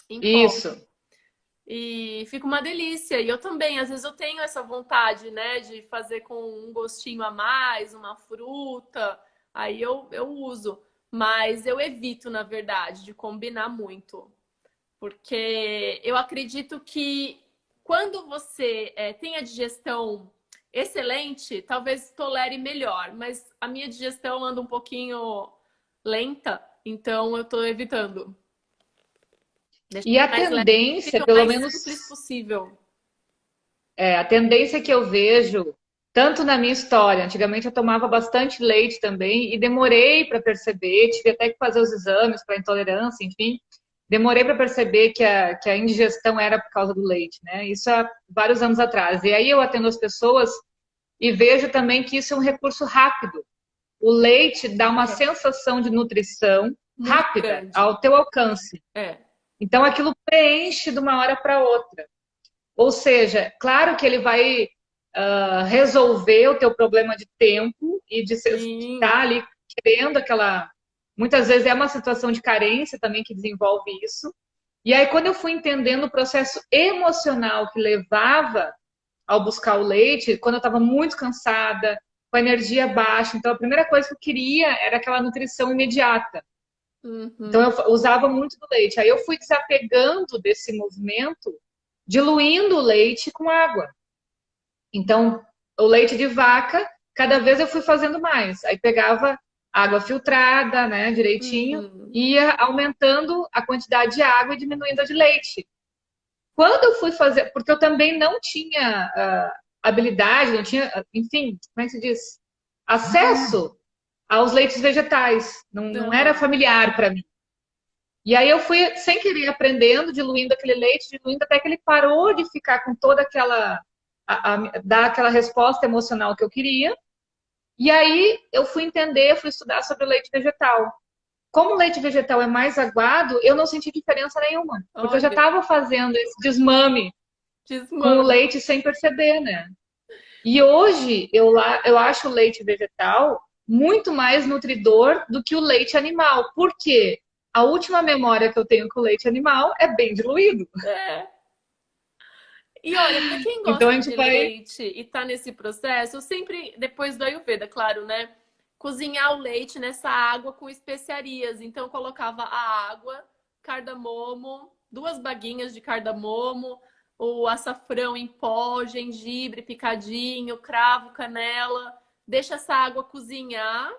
em pó. isso. E fica uma delícia. E eu também, às vezes eu tenho essa vontade, né, de fazer com um gostinho a mais, uma fruta. Aí eu uso. Mas eu evito, na verdade, de combinar muito. Porque eu acredito que quando você tem a digestão excelente, talvez tolere melhor. Mas a minha digestão anda um pouquinho lenta, então eu tô evitando. Deixar E a mais leve, tendência, o pelo mais menos simples possível. a tendência que eu vejo, tanto na minha história, antigamente eu tomava bastante leite também e demorei para perceber, tive até que fazer os exames para intolerância, enfim, demorei para perceber que a indigestão era por causa do leite, né? Isso há vários anos atrás. E aí eu atendo as pessoas e vejo também que isso é um recurso rápido. O leite dá uma É, sensação de nutrição muito rápida, grande. ao teu alcance. É. Então aquilo preenche de uma hora para outra. Ou seja, claro que ele vai resolver o teu problema de tempo e de Sim. estar ali querendo aquela. Muitas vezes é uma situação de carência também que desenvolve isso. E aí, quando eu fui entendendo o processo emocional que levava ao buscar o leite, quando eu estava muito cansada, com a energia baixa, então a primeira coisa que eu queria era aquela nutrição imediata. Então Uhum. eu usava muito do leite. Aí eu fui desapegando desse movimento, diluindo o leite com água. Então, o leite de vaca, cada vez eu fui fazendo mais. Aí pegava água filtrada, né, direitinho, Uhum. e ia aumentando a quantidade de água e diminuindo a de leite. Quando eu fui fazer, porque eu também não tinha habilidade, não tinha, enfim, como é que se diz? Acesso aos leites vegetais. Não era Aham. familiar para mim. E aí eu fui, sem querer, aprendendo, diluindo aquele leite, diluindo até que ele parou de ficar com toda aquela dar aquela resposta emocional que eu queria. E aí eu fui entender, fui estudar sobre o leite vegetal. Como o leite vegetal é mais aguado, eu não senti diferença nenhuma, porque eu já Olha, estava fazendo esse desmame com o desmame. leite sem perceber, né? E hoje eu acho o leite vegetal muito mais nutridor do que o leite animal. Por quê? A última memória que eu tenho com o leite animal é bem diluído. É. E olha, para quem Então a gosta gente de vai. leite e tá nesse processo, eu sempre, depois do Ayurveda, claro, né? Cozinhar o leite nessa água com especiarias. Então, eu colocava a água, cardamomo, 2 baguinhas de cardamomo, o açafrão em pó, gengibre picadinho, cravo, canela. Deixa essa água cozinhar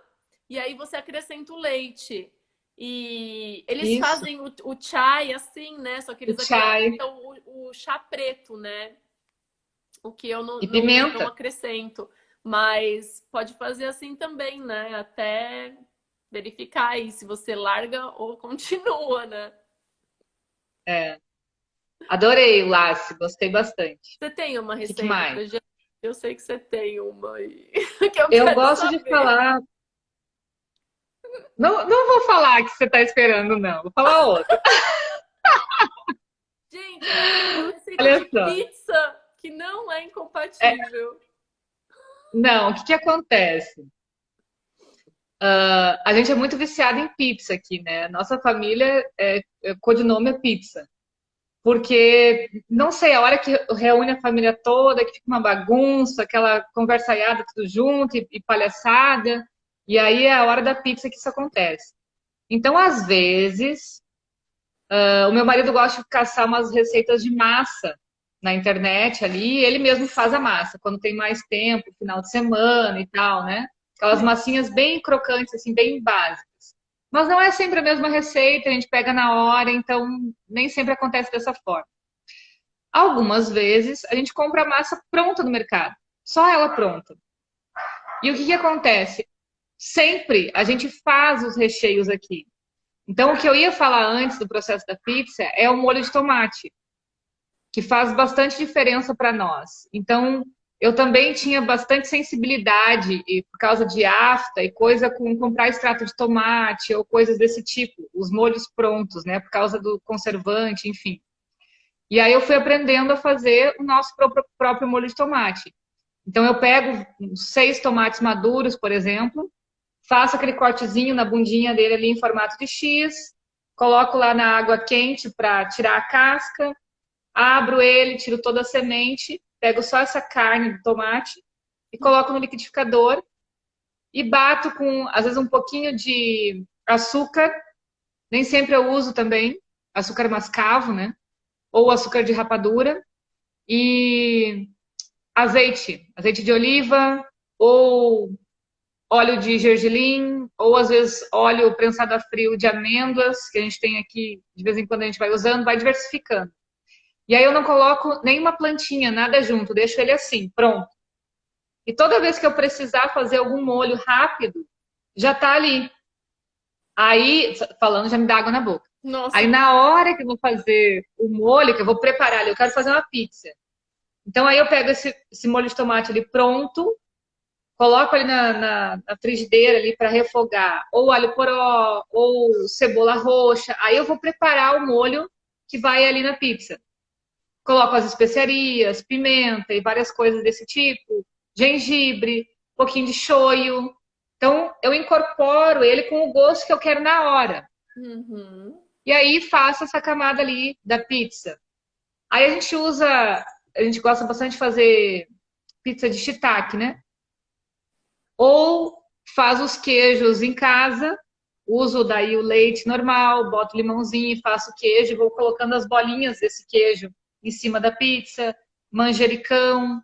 e aí você acrescenta o leite. E eles Isso, fazem o chai assim, né? Só que o eles chai acrescentam o chá preto, né? O que eu e não pimenta. acrescento. Mas pode fazer assim também, né? Até verificar aí se você larga ou continua, né? É. Adorei o Lace, gostei bastante. Você tem uma O que, que receita mais? pra gente? Eu sei que você tem uma aí que eu Eu quero gosto de saber. falar. Não vou falar que você está esperando, não. Vou falar outra. Gente, eu lembrei de uma receita Olha de só. pizza que não é É, incompatível. não, o que, que acontece? A gente é muito viciado em pizza aqui, né? Nossa família, codinome é pizza. Porque, não sei, a hora que reúne a família toda, que fica uma bagunça, aquela conversaiada tudo junto e palhaçada, e aí é a hora da pizza que isso acontece. Então, às vezes, o meu marido gosta de caçar umas receitas de massa na internet ali, e ele mesmo faz a massa, quando tem mais tempo, final de semana e tal, né? Aquelas massinhas bem crocantes, assim, bem básicas. Mas não é sempre a mesma receita, a gente pega na hora, então nem sempre acontece dessa forma. Algumas vezes a gente compra a massa pronta no mercado, só ela pronta. E o que que acontece? Sempre a gente faz os recheios aqui. Então, o que eu ia falar antes do processo da pizza é o molho de tomate, que faz bastante diferença para nós. Então, eu também tinha bastante sensibilidade e por causa de afta e coisa com comprar extrato de tomate ou coisas desse tipo, os molhos prontos, né? Por causa do conservante, enfim. E aí eu fui aprendendo a fazer o nosso próprio molho de tomate. Então eu pego 6 tomates maduros, por exemplo, faço aquele cortezinho na bundinha dele ali em formato de X, coloco lá na água quente para tirar a casca, abro ele, tiro toda a semente, pego só essa carne do tomate e coloco no liquidificador e bato com, às vezes, um pouquinho de açúcar, nem sempre eu uso também, açúcar mascavo, né? Ou açúcar de rapadura e azeite de oliva ou óleo de gergelim ou às vezes óleo prensado a frio de amêndoas, que a gente tem aqui, de vez em quando a gente vai usando, vai diversificando. E aí eu não coloco nenhuma plantinha, nada junto, deixo ele assim, pronto. E toda vez que eu precisar fazer algum molho rápido, já tá ali. Aí, falando, já me dá água na boca. Nossa, Aí na hora que eu vou fazer o molho, que eu vou preparar ali, eu quero fazer uma pizza. Então aí eu pego esse molho de tomate ali pronto, coloco ali na frigideira ali para refogar, ou alho poró, ou cebola roxa. Aí eu vou preparar o molho que vai ali na pizza. Coloco as especiarias, pimenta e várias coisas desse tipo, gengibre, um pouquinho de shoyu. Então eu incorporo ele com o gosto que eu quero na hora. uhum. E aí faço essa camada ali da pizza. Aí a gente gosta bastante de fazer pizza de shiitake, né? Ou faz os queijos em casa, uso daí o leite normal, boto limãozinho, faço o queijo, vou colocando as bolinhas desse queijo em cima da pizza, manjericão.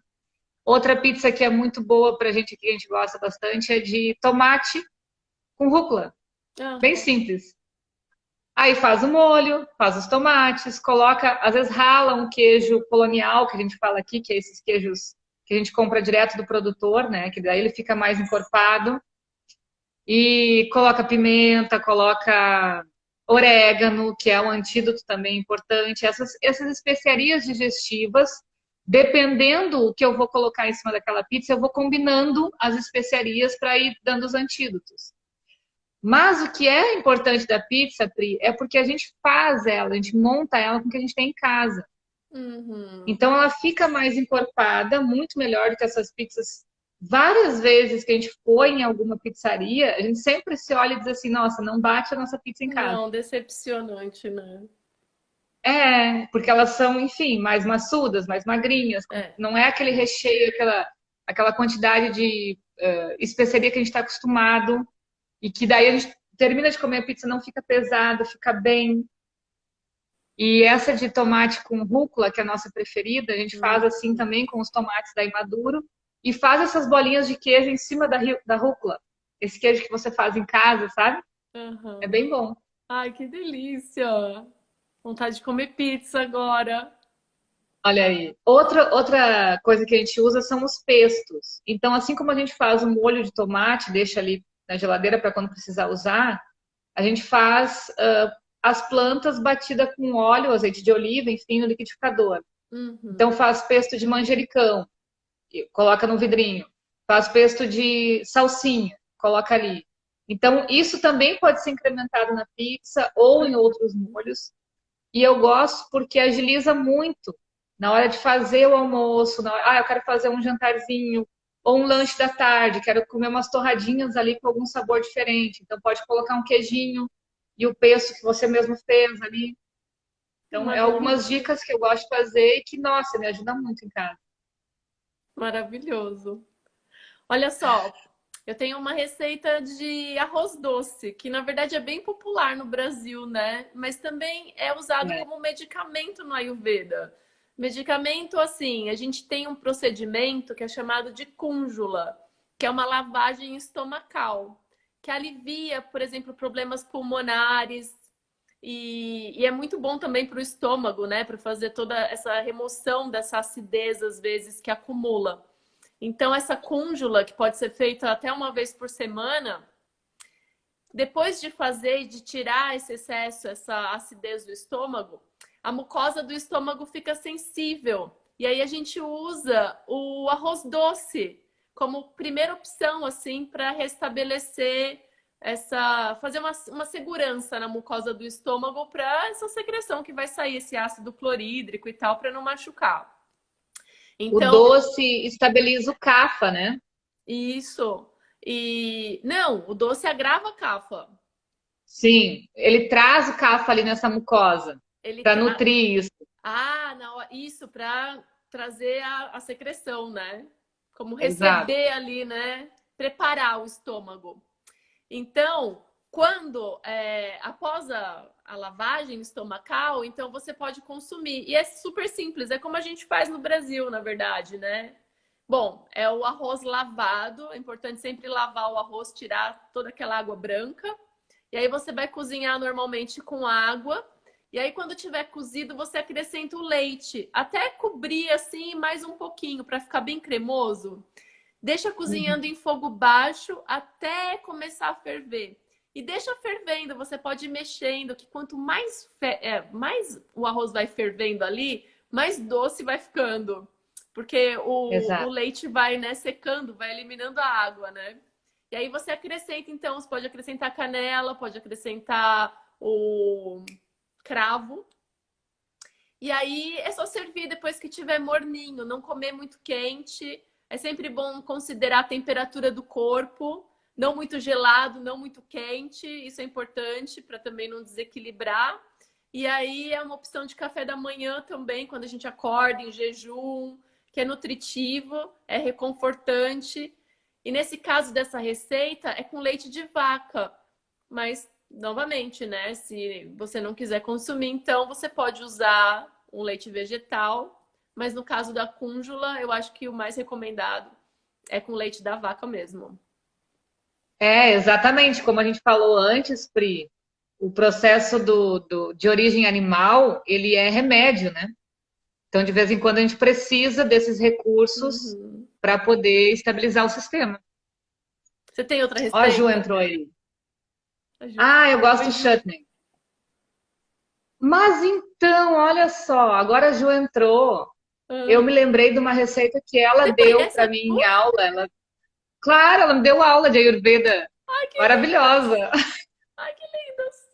Outra pizza que é muito boa pra gente aqui, a gente gosta bastante, é de tomate com rúcula. Bem Aham. simples. Aí faz o molho, faz os tomates, coloca, às vezes rala um queijo colonial, que a gente fala aqui, que é esses queijos que a gente compra direto do produtor, né? Que daí ele fica mais encorpado. E coloca pimenta, coloca orégano, que é um antídoto também importante. Essas especiarias digestivas, dependendo o que eu vou colocar em cima daquela pizza, eu vou combinando as especiarias para ir dando os antídotos. Mas o que é importante da pizza, Pri, é porque a gente faz ela, a gente monta ela com o que a gente tem em casa. Uhum. Então ela fica mais encorpada, muito melhor do que essas pizzas. Várias vezes que a gente foi em alguma pizzaria, a gente sempre se olha e diz assim, nossa, não bate a nossa pizza em casa. Não, decepcionante, né? É, porque elas são, enfim, mais maçudas, mais magrinhas. É. Não é aquele recheio, aquela quantidade de especiaria que a gente está acostumado. E que daí a gente termina de comer a pizza, não fica pesado, fica bem. E essa de tomate com rúcula, que é a nossa preferida, a gente faz Hum. assim também com os tomates daí maduro e faz essas bolinhas de queijo em cima da rúcula. Esse queijo que você faz em casa, sabe? É Aham. bem bom. Ai, que delícia! Vontade de comer pizza agora. Olha aí. Outra coisa que a gente usa são os pestos. Então, assim como a gente faz o molho de tomate, deixa ali na geladeira para quando precisar usar, a gente faz as plantas batidas com óleo, azeite de oliva, enfim, no liquidificador. Então, Uhum. faz pesto de manjericão, coloca no vidrinho. Faz pesto de salsinha, coloca ali. Então, isso também pode ser incrementado na pizza ou em outros molhos. E eu gosto porque agiliza muito na hora de fazer o almoço. Eu quero fazer um jantarzinho ou um lanche da tarde, quero comer umas torradinhas ali com algum sabor diferente. Então, pode colocar um queijinho e o pesto que você mesmo fez ali. Então, Uma é algumas delícia. dicas que eu gosto de fazer e que, nossa, me ajuda muito em casa. Maravilhoso. Olha só, eu tenho uma receita de arroz doce, que na verdade é bem popular no Brasil, né? Mas também é usado É. como medicamento no Ayurveda. Medicamento, assim, a gente tem um procedimento que é chamado de cúnjula. que é uma lavagem estomacal, que alivia, por exemplo, problemas pulmonares e é muito bom também para o estômago, né? Para fazer toda essa remoção dessa acidez, às vezes, que acumula. Então, essa cúnjula, que pode ser feita até uma vez por semana, depois de fazer e de tirar esse excesso, essa acidez do estômago, a mucosa do estômago fica sensível. E aí a gente usa o arroz doce como primeira opção, assim, para restabelecer fazer uma segurança na mucosa do estômago para essa secreção que vai sair, esse ácido clorídrico e tal, para não machucar. O Então, doce estabiliza o CAFA, né? isso. E não, o doce agrava a cafa. Sim, ele traz o CAFA ali nessa mucosa Ele para tra... nutrir isso. não, isso para trazer a secreção, né? Como Exato. receber ali, né? Preparar o estômago. Então, quando após a lavagem estomacal, então você pode consumir. E é super simples, é como a gente faz no Brasil, na verdade, né? Bom, é o arroz lavado, é importante sempre lavar o arroz, tirar toda aquela água branca. E aí você vai cozinhar normalmente com água. E aí quando tiver cozido, você acrescenta o leite, até cobrir assim mais um pouquinho para ficar bem cremoso. Deixa cozinhando em fogo baixo até começar a ferver. E deixa fervendo, você pode ir mexendo, que quanto mais, mais o arroz vai fervendo ali, mais doce vai ficando. Porque o Exato. leite vai, né, secando, vai eliminando a água, né? E aí você acrescenta, então, você pode acrescentar canela, pode acrescentar o cravo. E aí é só servir depois que tiver morninho, não comer muito quente. É sempre bom considerar a temperatura do corpo, não muito gelado, não muito quente. Isso é importante para também não desequilibrar. E aí é uma opção de café da manhã também, quando a gente acorda em jejum, que é nutritivo, é reconfortante. E nesse caso dessa receita, é com leite de vaca. Mas, novamente, né? Se você não quiser consumir, então você pode usar um leite vegetal. Mas no caso da cúnjula, eu acho que o mais recomendado é com leite da vaca mesmo. É, exatamente, como a gente falou antes, Pri, o processo de origem animal, ele é remédio, né? Então, de vez em quando, a gente precisa desses recursos Uhum. para poder estabilizar o sistema. Você tem outra Ó, a Ju receita? entrou aí. A Ju. Ah, eu gosto Oi, do Ju. chutney. Mas então, olha só, agora a Ju entrou. Eu Ah. me lembrei de uma receita que ela Você deu conhece para a mim Ju? em aula. Claro, ela me deu aula de Ayurveda. Ai, que lindas! Maravilhosa. Ai, que lindas!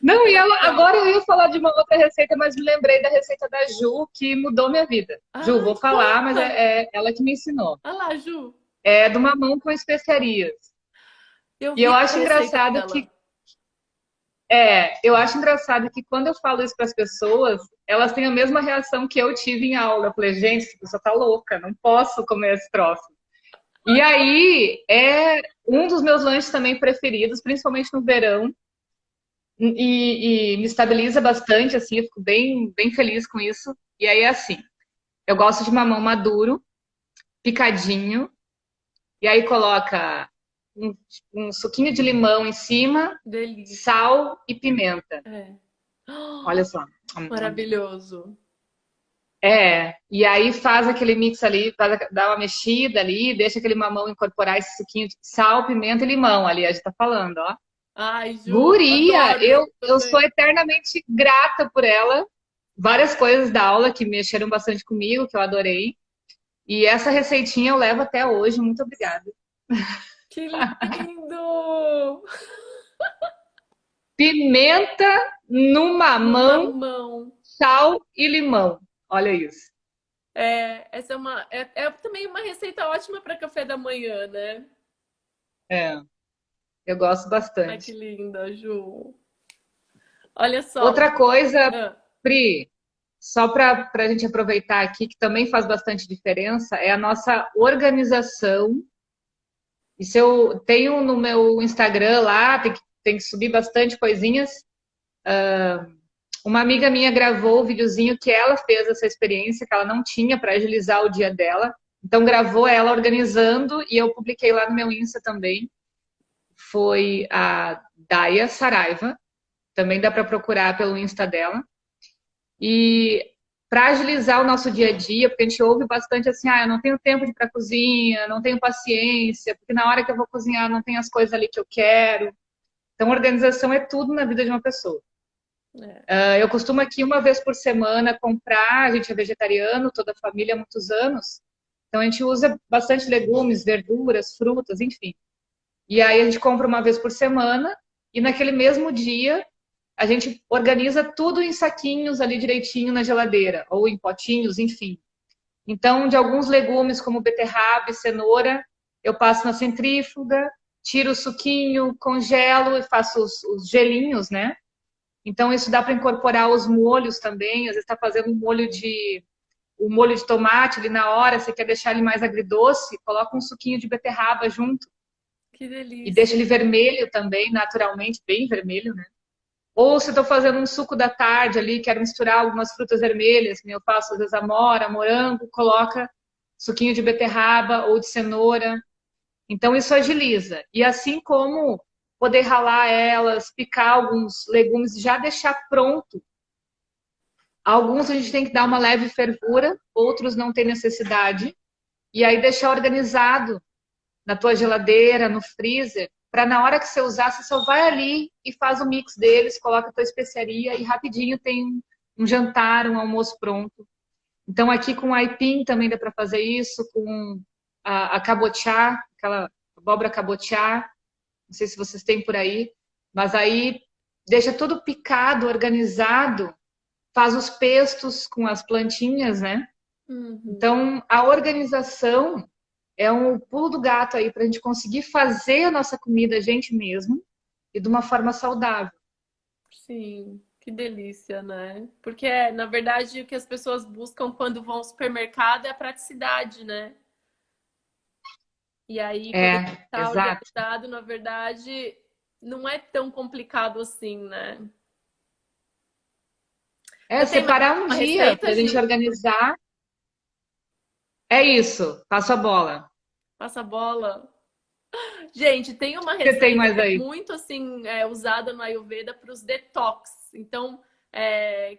Não, e Que ela, legal! agora eu ia falar de uma outra receita, mas me lembrei da receita da Ju, que mudou minha vida. Ju, Ai, vou falar, mas conta! é ela que me ensinou. Olha lá, Ju. É do mamão com especiarias. Eu E eu vi a acho receita engraçado dela. que eu acho engraçado que quando eu falo isso para as pessoas, elas têm a mesma reação que eu tive em aula. Eu falei, gente, essa pessoa tá louca, não posso comer esse troço. E aí é um dos meus lanches também preferidos, principalmente no verão, e me estabiliza bastante, assim, eu fico bem feliz com isso. E aí é assim, eu gosto de mamão maduro, picadinho, e aí coloca um, um suquinho de limão em cima, Delícia. sal e pimenta. É. Olha só. Maravilhoso. E aí faz aquele mix ali, dá uma mexida ali, deixa aquele mamão incorporar esse suquinho de sal, pimenta e limão ali, a gente tá falando, ó. Ai, Ju, Guria, adoro isso eu sou também. eternamente grata por ela. Várias coisas da aula que mexeram bastante comigo, que eu adorei. E essa receitinha eu levo até hoje. Muito obrigada. Que lindo! Pimenta no No mamão, mamão. sal e limão. Olha isso. Essa é também uma receita ótima para café da manhã, né? É, eu gosto Ai, que bastante. linda, Ju. Olha só. Outra coisa, Ah, Pri, só para a gente aproveitar aqui, que também faz bastante diferença, é a nossa organização. Isso eu tenho no meu Instagram lá, tem que subir bastante coisinhas. Uma amiga minha gravou o videozinho que ela fez essa experiência, que ela não tinha para agilizar o dia dela. Então gravou ela organizando e eu publiquei lá no meu Insta também. Foi a Daya Saraiva, também dá para procurar pelo Insta dela. E para agilizar o nosso dia a dia, porque a gente ouve bastante assim, eu não tenho tempo de ir para a cozinha, não tenho paciência, porque na hora que eu vou cozinhar não tem as coisas ali que eu quero. Então, organização é tudo na vida de uma pessoa. Eu costumo aqui uma vez por semana comprar, a gente é vegetariano, toda a família há muitos anos, então a gente usa bastante legumes, verduras, frutas, enfim. E aí a gente compra uma vez por semana e naquele mesmo dia a gente organiza tudo em saquinhos ali direitinho na geladeira, ou em potinhos, enfim. Então, de alguns legumes como beterraba e cenoura, eu passo na centrífuga, tiro o suquinho, congelo e faço os gelinhos, né? Então, isso dá para incorporar os molhos também. Às vezes está fazendo o molho de tomate ali na hora, você quer deixar ele mais agridoce, coloca um suquinho de beterraba junto. Que E deixa delícia. ele vermelho também, naturalmente, bem vermelho, né? Ou se estou fazendo um suco da tarde ali, quero misturar algumas frutas vermelhas, que eu faço às vezes amora, morango, coloca suquinho de beterraba ou de cenoura. Então isso agiliza. E assim como poder ralar elas, picar alguns legumes e já deixar pronto. Alguns a gente tem que dar uma leve fervura, outros não tem necessidade. E aí deixar organizado na tua geladeira, no freezer, para na hora que você usar, você só vai ali e faz o mix deles, coloca a tua especiaria e rapidinho tem um jantar, um almoço pronto. Então aqui com aipim também dá para fazer isso, com a cabotiá, aquela abóbora cabotiá, não sei se vocês têm por aí, mas aí deixa tudo picado, organizado, faz os pestos com as plantinhas, né? Então a organização é um pulo do gato aí para a gente conseguir fazer a nossa comida a gente mesmo e de uma forma saudável. Sim, que delícia, né? Porque, na verdade, o que as pessoas buscam quando vão ao supermercado é a praticidade, né? E aí, quando está Exato. organizado, na verdade, não é tão complicado assim, né? Você tem mais Separar um uma dia para receita, a gente Gi? organizar. É isso, passo a bola. Passa a bola. Gente, tem uma O que tem receita mais que é aí? muito assim usada no Ayurveda para os detox. Então,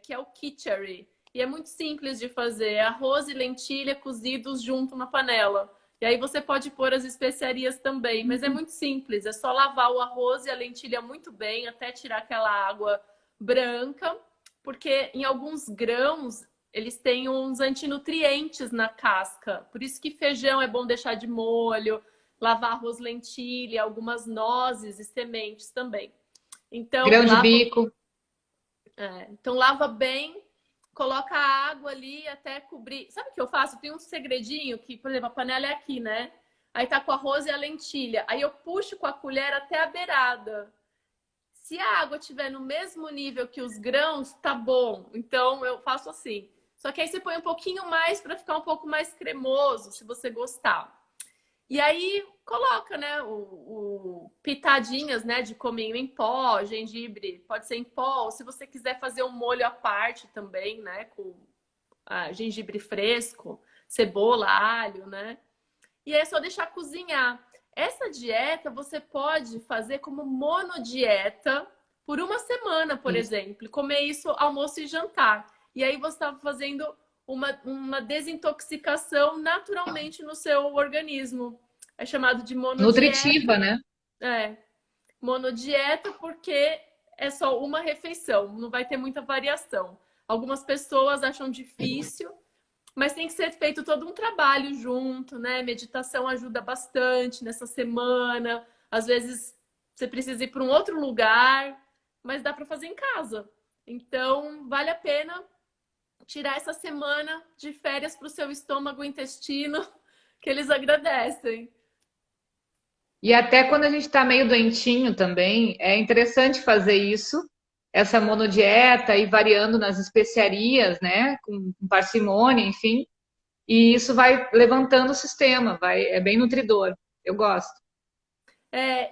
que é o khichdi. E é muito simples de fazer. É arroz e lentilha cozidos junto na panela. E aí você pode pôr as especiarias também, mas é muito simples. É só lavar o arroz e a lentilha muito bem até tirar aquela água branca, porque em alguns grãos eles têm uns antinutrientes na casca. Por isso que feijão é bom deixar de molho, lavar arroz, lentilha, algumas nozes e sementes também. Então, Grão de bico. lava bem, coloca a água ali até cobrir. Sabe o que eu faço? Tem um segredinho que, por exemplo, a panela é aqui, né? Aí tá com o arroz e a lentilha. Aí eu puxo com a colher até a beirada. Se a água estiver no mesmo nível que os grãos, tá bom. Então eu faço assim. Só que aí você põe um pouquinho mais para ficar um pouco mais cremoso, se você gostar. E aí coloca, né, pitadinhas, né, de cominho em pó, gengibre, pode ser em pó, ou se você quiser fazer um molho à parte também, né, com gengibre fresco, cebola, alho, né? E aí é só deixar cozinhar. Essa dieta você pode fazer como monodieta por uma semana, por Isso. exemplo, comer isso almoço e jantar. E aí você está fazendo uma desintoxicação naturalmente no seu organismo. É chamado de monodieta. Nutritiva, né? É, monodieta porque é só uma refeição, não vai ter muita variação. Algumas pessoas acham difícil, mas tem que ser feito todo um trabalho junto, né? Meditação ajuda bastante nessa semana. Às vezes você precisa ir para um outro lugar, mas dá para fazer em casa. Então, vale a pena tirar essa semana de férias para o seu estômago e intestino, que eles agradecem. E até quando a gente está meio doentinho também, é interessante fazer isso, essa monodieta e variando nas especiarias, né? Com parcimônia, enfim. E isso vai levantando o sistema, é bem nutridor. Eu gosto.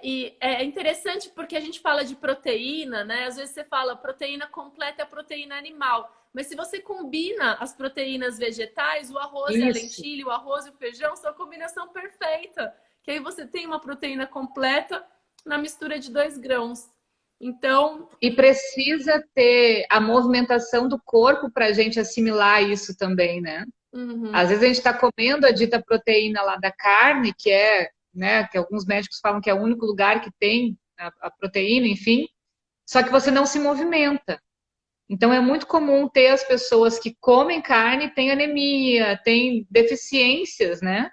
E é interessante porque a gente fala de proteína, né? Às vezes você fala proteína completa é proteína animal. Mas se você combina as proteínas vegetais, o arroz e a Isso. lentilha, o arroz e o feijão são a combinação perfeita. Que aí você tem uma proteína completa na mistura de 2 grãos. Então, E precisa ter a movimentação do corpo para a gente assimilar isso também, né? Às vezes a gente está comendo a dita proteína lá da carne, que é, né, que alguns médicos falam que é o único lugar que tem a proteína, enfim, só que você não se movimenta. Então é muito comum ter as pessoas que comem carne, têm anemia, têm deficiências, né?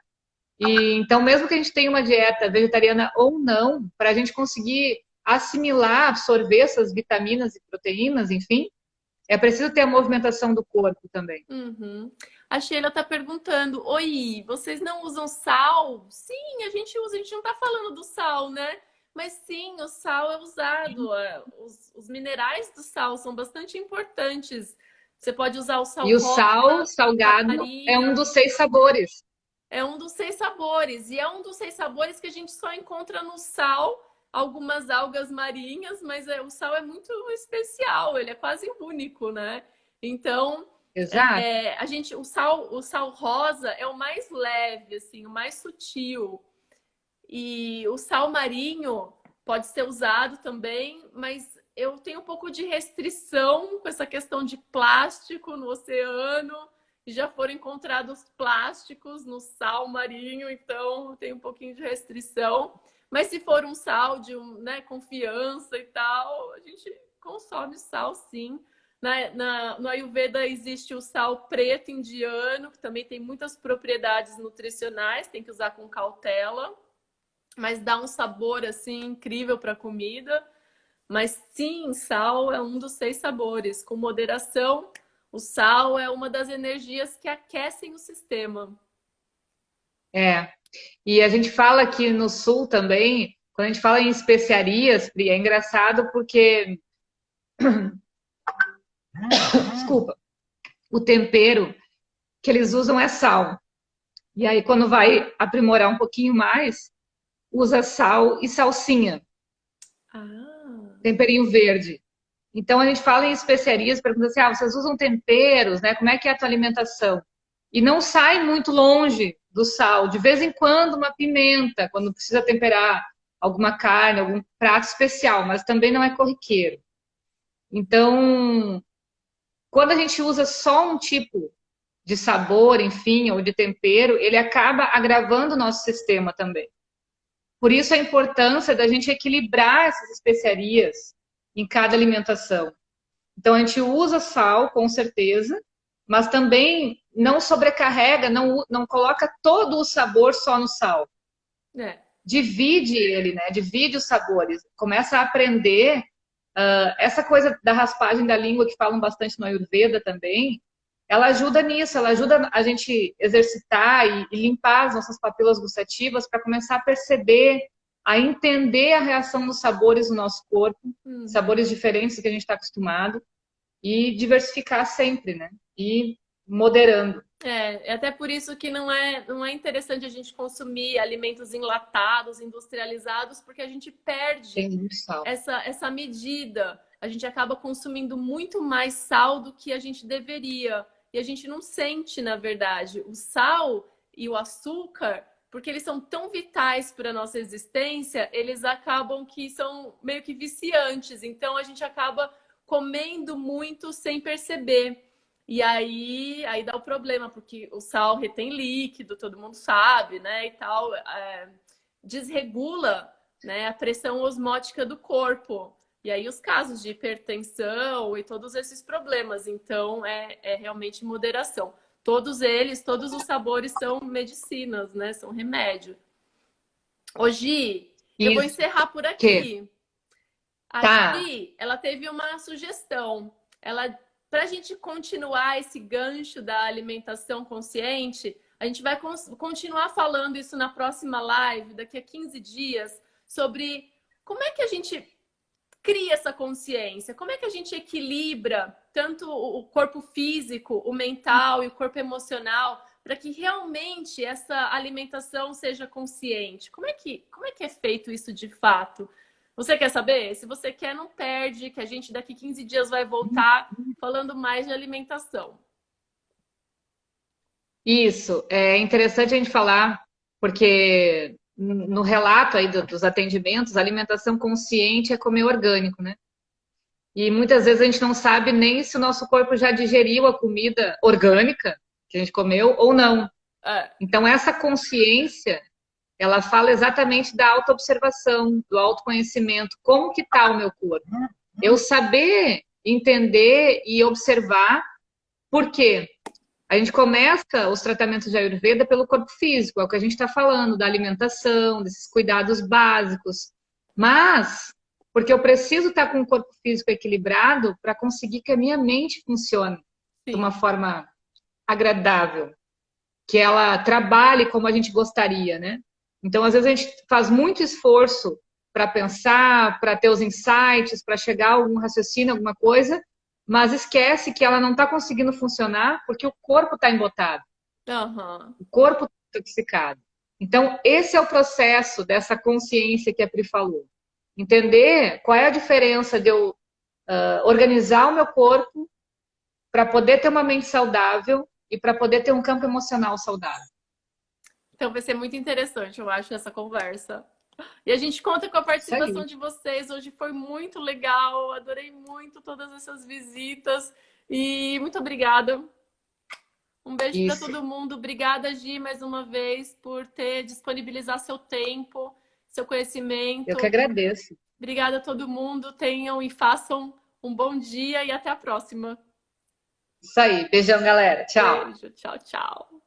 E então, mesmo que a gente tenha uma dieta vegetariana ou não, para a gente conseguir assimilar, absorver essas vitaminas e proteínas, enfim, é preciso ter a movimentação do corpo também. A Sheila está perguntando: oi, vocês não usam sal? Sim, a gente usa, a gente não está falando do sal, né? Mas sim, o sal é usado. Os minerais do sal são bastante importantes. Você pode usar o sal E o rosa, sal sal salgado é um marinho. dos 6 sabores. É um dos 6 sabores. E é um dos 6 sabores que a gente só encontra no sal, algumas algas marinhas, mas o sal é muito especial, ele é quase único, né? Então, Exato. o sal rosa é o mais leve, assim, o mais sutil. E o sal marinho pode ser usado também, mas eu tenho um pouco de restrição com essa questão de plástico no oceano. E já foram encontrados plásticos no sal marinho, então tem um pouquinho de restrição. Mas se for um sal de né, confiança e tal, a gente consome sal sim. No Ayurveda existe o sal preto indiano, que também tem muitas propriedades nutricionais, tem que usar com cautela, mas dá um sabor assim incrível para a comida. Mas sim, sal é um dos 6 sabores. Com moderação, o sal é uma das energias que aquecem o sistema. É. E a gente fala aqui no sul também, quando a gente fala em especiarias, Pri, é engraçado porque, desculpa, o tempero que eles usam é sal. E aí, quando vai aprimorar um pouquinho mais, usa sal e salsinha, Ah, temperinho verde. Então, a gente fala em especiarias, pergunta assim, vocês usam temperos, né? Como é que é a tua alimentação? E não sai muito longe do sal. De vez em quando, uma pimenta, quando precisa temperar alguma carne, algum prato especial, mas também não é corriqueiro. Então, quando a gente usa só um tipo de sabor, enfim, ou de tempero, ele acaba agravando o nosso sistema também. Por isso a importância da gente equilibrar essas especiarias em cada alimentação. Então a gente usa sal, com certeza, mas também não sobrecarrega, não coloca todo o sabor só no sal. é. Divide ele, né? Divide os sabores. Começa a aprender essa coisa da raspagem da língua que falam bastante no Ayurveda também. Ela ajuda nisso, ela ajuda a gente exercitar e limpar as nossas papilas gustativas para começar a perceber, a entender a reação dos sabores no nosso corpo, sabores diferentes do que a gente está acostumado, e diversificar sempre, né? E moderando. É até por isso que não é interessante a gente consumir alimentos enlatados, industrializados, porque a gente perde Tem muito sal. essa medida. A gente acaba consumindo muito mais sal do que a gente deveria. E a gente não sente, na verdade, o sal e o açúcar, porque eles são tão vitais para a nossa existência, eles acabam que são meio que viciantes. Então a gente acaba comendo muito sem perceber. E aí dá o problema, porque o sal retém líquido, todo mundo sabe, né? E tal, desregula, né, a pressão osmótica do corpo. E aí os casos de hipertensão e todos esses problemas. Então, é realmente moderação. Todos eles, todos os sabores são medicinas, né? São remédio. Gi, eu vou Isso. encerrar por Que? aqui. A Tá. Gi, ela teve uma sugestão. Para a gente continuar esse gancho da alimentação consciente, a gente vai continuar falando isso na próxima live, daqui a 15 dias, sobre como é que a gente cria essa consciência, como é que a gente equilibra tanto o corpo físico, o mental e o corpo emocional, para que realmente essa alimentação seja consciente? Como é que é feito isso de fato? Você quer saber? Se você quer, não perde, que a gente daqui 15 dias vai voltar falando mais de alimentação. Isso, é interessante a gente falar, porque no relato aí dos atendimentos, a alimentação consciente é comer orgânico, né? E muitas vezes a gente não sabe nem se o nosso corpo já digeriu a comida orgânica que a gente comeu ou não. É, Então, essa consciência, ela fala exatamente da autoobservação, do autoconhecimento, como que está o meu corpo. Eu saber entender e observar por quê. A gente começa os tratamentos de Ayurveda pelo corpo físico, é o que a gente está falando, da alimentação, desses cuidados básicos. Mas, porque eu preciso estar com o corpo físico equilibrado para conseguir que a minha mente funcione de sim. uma forma agradável, que ela trabalhe como a gente gostaria, né? Então, às vezes, a gente faz muito esforço para pensar, para ter os insights, para chegar a algum raciocínio, alguma coisa, mas esquece que ela não está conseguindo funcionar porque o corpo está embotado, Aham. o corpo está intoxicado. Então, esse é o processo dessa consciência que a Pri falou. Entender qual é a diferença de eu organizar o meu corpo para poder ter uma mente saudável e para poder ter um campo emocional saudável. Então vai ser muito interessante, eu acho, essa conversa. E a gente conta com a Isso participação aí. de vocês. Hoje foi muito legal, adorei muito todas essas visitas. E muito obrigada. Um beijo para Isso. todo mundo. Obrigada, Gi, mais uma vez, por ter disponibilizar seu tempo, seu Eu que conhecimento. agradeço. Obrigada a todo mundo. Tenham e façam um bom dia e até a próxima. Isso aí. Beijão, galera. Tchau. Beijo, tchau, tchau.